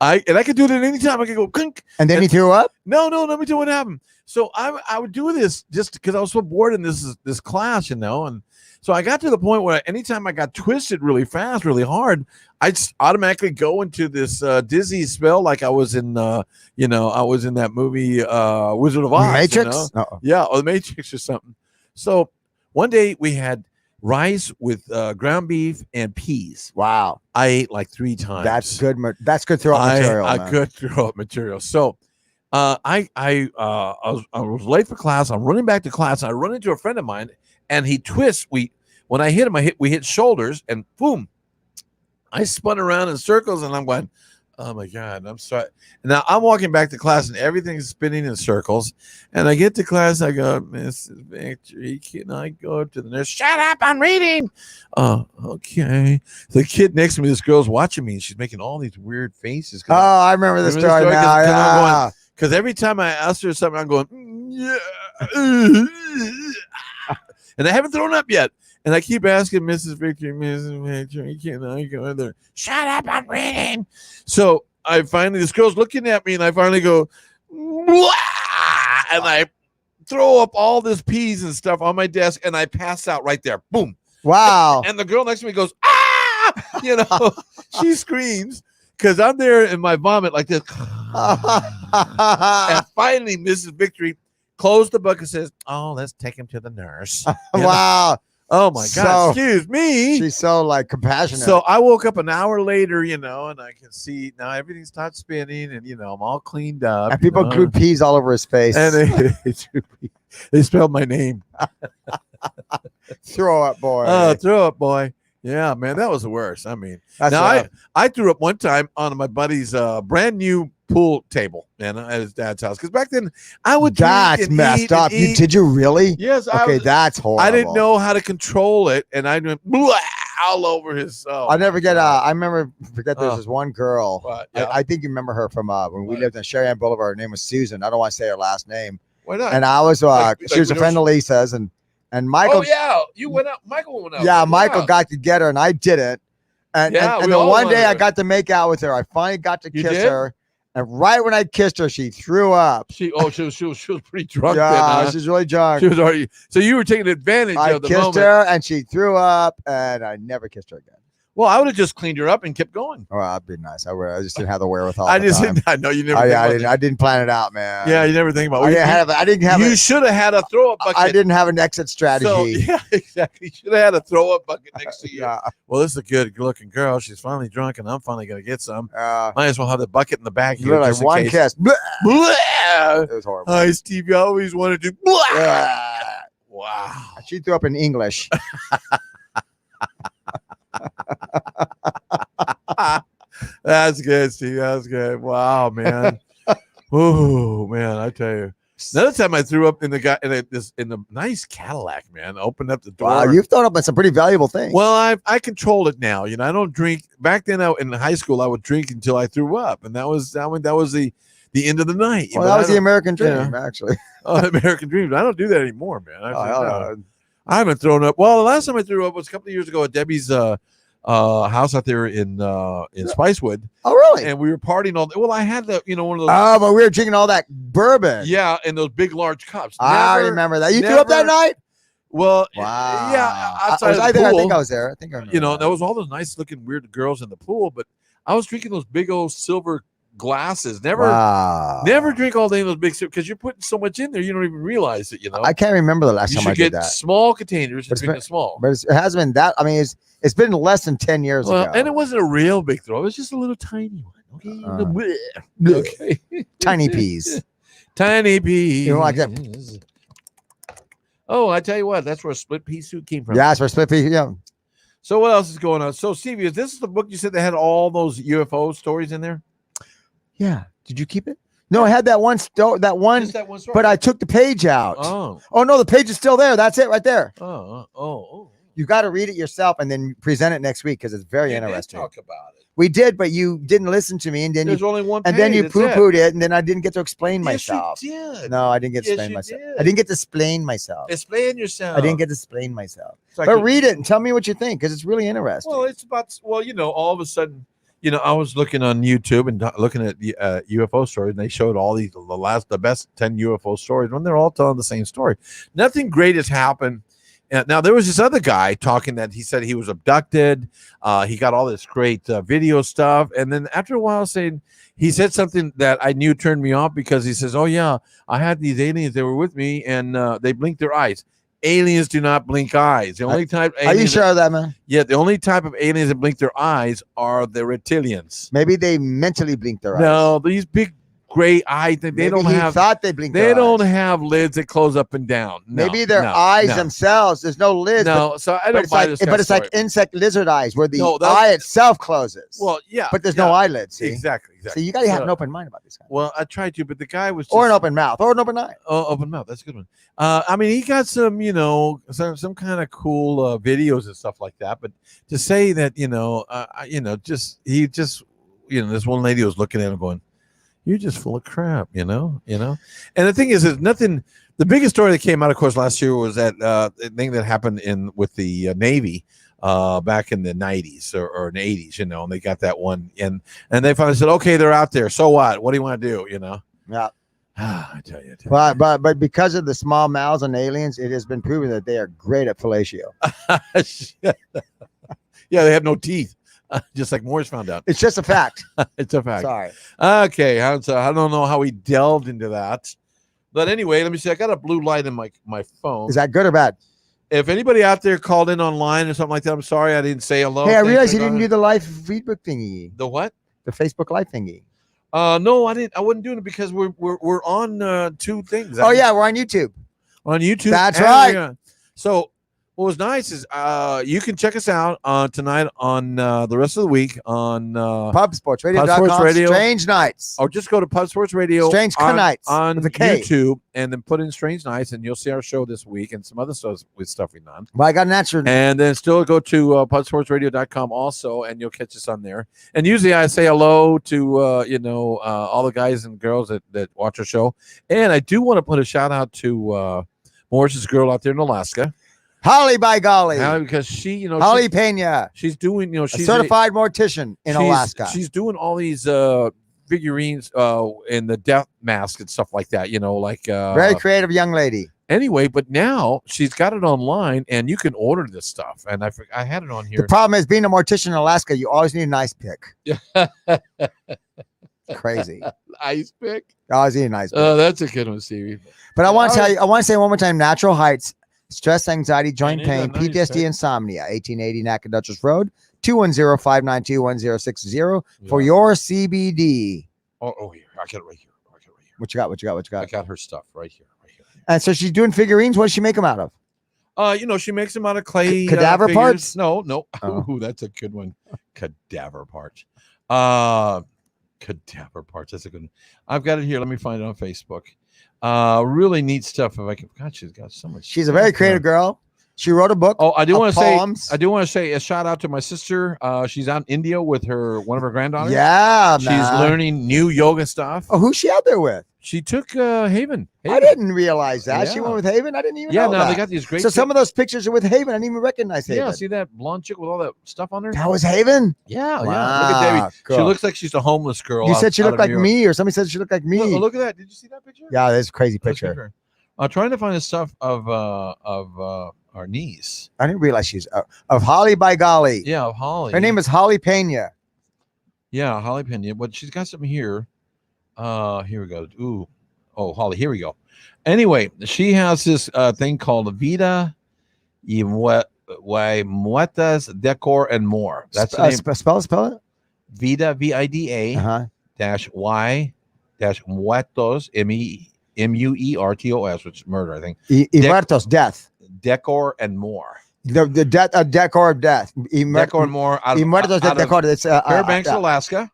I could do it at any time. I could go clink. And then he threw up. No, let me tell you what happened. So I would do this just because I was so bored in this class, and so I got to the point where anytime I got twisted really fast, really hard, I'd automatically go into this dizzy spell like I was in I was in that movie Wizard of Oz. Matrix. Yeah, or the Matrix or something. So one day we had rice with ground beef and peas. Wow, I ate like 3 times. that's good. That's good throw up material. I man. could throw up material. So I was late for class. I'm running back to class. And I run into a friend of mine, and he twists. When I hit him, we hit shoulders, and boom, I spun around in circles, and I'm going, oh my God, I'm sorry. Now I'm walking back to class, and everything's spinning in circles. And I get to class, I go, Mrs. Victory, can I go up to the nurse? Shut up, I'm reading. Oh, okay. The kid next to me, this girl's watching me, and she's making all these weird faces. Oh, I remember the story now. Yeah. Because every time I ask her something, I'm going, yeah. And I haven't thrown up yet. And I keep asking Mrs. Victory, can I go there? Shut up, I'm reading. So I finally, this girl's looking at me, and I finally go, "Blah!" And I throw up all this peas and stuff on my desk, and I pass out right there. Boom. Wow. And the girl next to me goes, ah! She screams because I'm there in my vomit like this. And finally, Mrs. Victory closed the book and says, oh, let's take him to the nurse. Wow. Oh my God! Excuse me. She's so like compassionate. So I woke up an hour later, and I can see now everything starts spinning, and I'm all cleaned up. And people grew peas all over his face. And they spelled my name. Throw up, boy. Oh, throw up, boy. Yeah, man, that was the worst. I mean, I threw up one time on my buddy's brand new pool table, at his dad's house. Because back then I would. That's messed up. Did you really? Yes. Okay, that's horrible. I didn't know how to control it, and I went all over his. I'll never forget. There's this one girl. Yeah. I think you remember her from when we lived in Cheyenne Boulevard. Her name was Susan. I don't want to say her last name. Why not? And I was she was a friend of Lisa's, and Michael. Oh yeah, you went out. Michael went out. Yeah, Michael got to get her, and I didn't. And the one day I got to make out with her, I finally got to kiss her. And right when I kissed her, she threw up. She was pretty drunk. Yeah, then, huh? she's really drunk. She was already. So you were taking advantage of the moment. I kissed her, and she threw up, and I never kissed her again. Well, I would have just cleaned her up and kept going. Oh, that'd be nice. I just didn't have the wherewithal. I know you never. I didn't plan it out, man. Yeah, you never think about it. I didn't have. You should have had a throw up bucket. I didn't have an exit strategy. So, yeah, exactly. You should have had a throw up bucket next to you. Yeah. Well, this is a good looking girl. She's finally drunk, and I'm finally gonna get some. Might as well have the bucket in the back here. Like one kiss. Blah. It was horrible. Hi, Steve. You always wanted to. Blah. Wow. She threw up in English. That's good, Steve. That's good. Wow, man. Oh man, I tell you. Another time I threw up in the nice Cadillac, man. Opened up the door. Wow, you've thrown up on some pretty valuable things. Well, I control it now. I don't drink. Back then, in high school, I would drink until I threw up, and that was the end of the night. Well, that was the American dream, actually. Oh, the American dream. I don't do that anymore, man. I haven't thrown up. Well, the last time I threw up was a couple of years ago at Debbie's house out there in Spicewood. Oh, really? And we were partying all. Well, I had one of those. Oh, but we were drinking all that bourbon. Yeah, in those big, large cups. I remember that. You threw up that night? Well, wow. Yeah. Outside of the pool. I think I was there. I think I remember. There was all those nice looking weird girls in the pool, but I was drinking those big old silver glasses. Never drink all day in those big, because you're putting so much in there you don't even realize it. I can't remember the last time I did that. Small containers and drink small. But it hasn't been that. I mean, it's been less than 10 years ago. And it wasn't a real big throw. It was just a little tiny one. Okay. Okay. Tiny peas. Tiny peas. You don't like that? Oh, I tell you what, that's where split pea soup came from. Yeah, that's where split pea. Yeah. So what else is going on? So Stevie, is this the book you said they had all those UFO stories in there? Yeah. Did you keep it? No, I had that one story. But I took the page out. Oh no, the page is still there. That's it right there. Oh. You got to read it yourself and then present it next week because it's very interesting. Talk about it. We did, but you didn't listen to me, and then there's only one page, and then you poo-pooed it, and then I didn't get to explain myself. You did. No, I didn't get to explain myself. I didn't get to explain myself. Explain yourself. I didn't get to explain myself. But read it and tell me what you think because it's really interesting. Well, it's about all of a sudden, I was looking on YouTube and looking at the UFO stories, and they showed all the best 10 UFO stories when they're all telling the same story. Nothing great has happened. Now there was this other guy talking that he said he was abducted. He got all this great video stuff, and then after a while, he said something that I knew turned me off because he says, "Oh yeah, I had these aliens that were with me, and they blinked their eyes." Aliens do not blink eyes. The only type. Are you sure of that, man? Yeah, the only type of aliens that blink their eyes are the reptilians. Maybe they mentally blink their eyes. No, these big gray eyes. They don't have. Thought they blinked. They their don't eyes. have lids that close up and down. No, Maybe their no, eyes no. themselves. There's no lids. No, so I don't buy this. But it's like insect lizard eyes, where the No, that's- eye itself closes. Well, yeah, but there's yeah, no eyelids. See? Exactly. So you got to have So- an open mind about this guy. Well, I tried to, but the guy was just, Or an open mouth, or an open eye. open mouth. That's a good one. I mean, he got some, some kind of cool videos and stuff like that. But to say that, this one lady was looking at him going, "You're just full of crap," And the thing is nothing. The biggest story that came out, of course, last year was that thing that happened with the Navy back in the 90s or in the 80s, and they got that one, and they finally said, "Okay, they're out there. So what? What do you want to do?" Yeah. I tell you. But because of the small mouths on aliens, it has been proven that they are great at fellatio. Yeah, they have no teeth, just like Morris found out. It's just a fact. It's a fact. Sorry. Okay, so I don't know how we delved into that, but anyway, let me see. I got a blue light in my phone. Is that good or bad? If anybody out there called in online or something like that, I'm sorry I didn't say hello. Hey, I Thanks realized for you didn't calling. do the live feedback thingy, The what? the Facebook live thingy. No, I didn't. I wasn't doing it because we're on two things. Oh yeah, we're on YouTube. On YouTube. That's and right. So what was nice is you can check us out tonight on the rest of the week on PubSportsRadio.com. Pub Sports Radio. Strange Nights. or just go to Pub Sports Radio Strange Nights on with a K. YouTube and then put in Strange Nights and you'll see our show this week and some other stuff we've done. Well, I got an answer. And then still go to PubSportsRadio.com also and you'll catch us on there. And usually I say hello to all the guys and girls that watch our show. And I do want to put a shout out to Morris's girl out there in Alaska. Holly, by golly. Because she, Holly Pena, she's doing, a she's certified mortician in Alaska. She's doing all these figurines in the death mask and stuff like that, Very creative young lady. anyway, but now she's got it online and you can order this stuff. And I had it on The here. problem is being a mortician in Alaska, you always need a nice pick. Crazy. Ice pick. Always need a nice pick. That's a good one, Stevie. But I want to tell you, I want to say one more time, natural heights, stress, anxiety, joint Ain't that pain, nice, PTSD, eh? insomnia, 1880 Nacogdoches Road, 210-592-1060 for Yeah. your CBD. Oh, here. I got it right here. What you got? I got her stuff right here. And so she's doing figurines. What does she make them out of? She makes them out of clay. Cadaver figures. parts? No. Oh. Ooh, that's a good one. Cadaver parts. Cadaver parts. That's a good one. I've got it here. Let me find it on Facebook. Really neat stuff. If I can, God, she's got so much. She's a very stuff creative done. girl. She wrote a book. Oh, I do of want to say. poems. I do want to say a shout out to my sister. She's out in India with one of her granddaughters. Yeah, She's man. learning new yoga stuff. Oh, who's she out there with? She took Haven. I didn't realize that. She Yeah. went with Haven. I didn't even Yeah, know now that. they got these great. So some of those pictures are with Haven. I didn't even recognize Haven. yeah, see that blonde chick with all that stuff on her? That was Haven? Yeah, Wow, yeah. Look at Debbie. She cool. looks like she's a homeless girl. You out- said she out looked of like New York. me, or somebody said she looked like me. Look at that. Did you see that picture? Yeah, that's a crazy Let's picture. give her- I'm trying to find the stuff of our niece. I didn't realize she's of Holly, by golly. Yeah, of Holly. Her name is Holly Pena. Yeah, Holly Pena. But she's got something here. Here we go. Ooh. Oh, Holly. Here we go. Anyway, she has this thing called Vida y Muertas Decor and More. That's the name. Spell it. Vida, VIDA Uh-huh. -Y Muertos, MUERTOS, which is murder, I think. Muertos, death. Decor and More. The decor of death. Decor and More. Out of, Muertos de out of decor. It's Fairbanks, Alaska.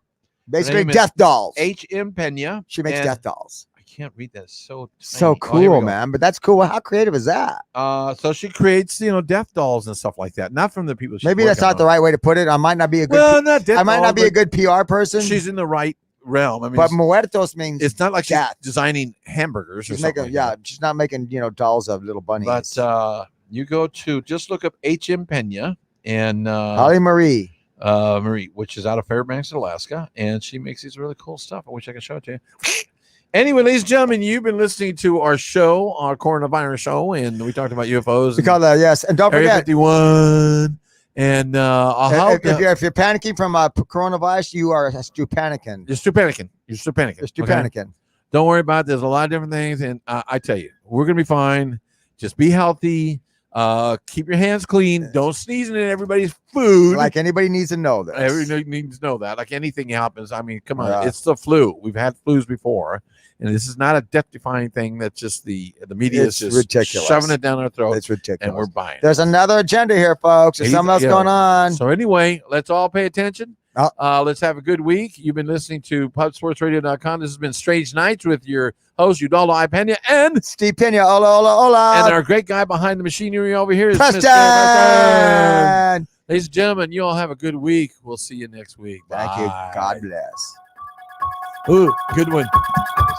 basically name is death dolls. H.M. Pena. She makes and death dolls. I can't read that. It's so So tiny. Oh, here we cool, go. man. But that's cool. How creative is that? So she creates, death dolls and stuff like that. Not from the people. Maybe that's not the right way to put it. I might not be a good. Well, not death I might not dolls, be a but good PR person. She's in the right realm. I mean, but muertos means it's not like she's death. designing hamburgers or She's something. making, like yeah, she's not making, dolls of little bunnies. that. But you go to just look up H.M. Pena and Holly Marie. Marie, which is out of Fairbanks, Alaska, and she makes these really cool stuff. I wish I could show it to you. Anyway, ladies and gentlemen, you've been listening to our show, our coronavirus show, and we talked about UFOs. We call that, yes. And don't Area forget, 51. And if you're panicking from coronavirus, you are still panicking. You're still panicking. You're still panicking. You're still okay? panicking. Don't worry about it. There's a lot of different things. And I tell you, we're going to be fine. Just be healthy. Keep your hands clean. Don't sneeze in everybody's food. Like anybody needs to know this. Everybody needs to know that. Like anything happens. I mean, come on. Yeah. It's the flu. We've had flus before. And this is not a death-defying thing. That's just the media It's is just ridiculous. shoving it down our throat. It's ridiculous. And we're buying. There's another agenda here, folks. There's something else going on. So anyway, let's all pay attention. Oh. Let's have a good week. You've been listening to pubsportsradio.com. This has been Strange Nights with your host, Udaldo Ipena, and Steve Pena. Hola, hola, hola. and our great guy behind the machinery over here is Preston. Mr. Preston. Ladies and gentlemen, you all have a good week. We'll see you next week. Thank you. Bye. God bless. Ooh, good one.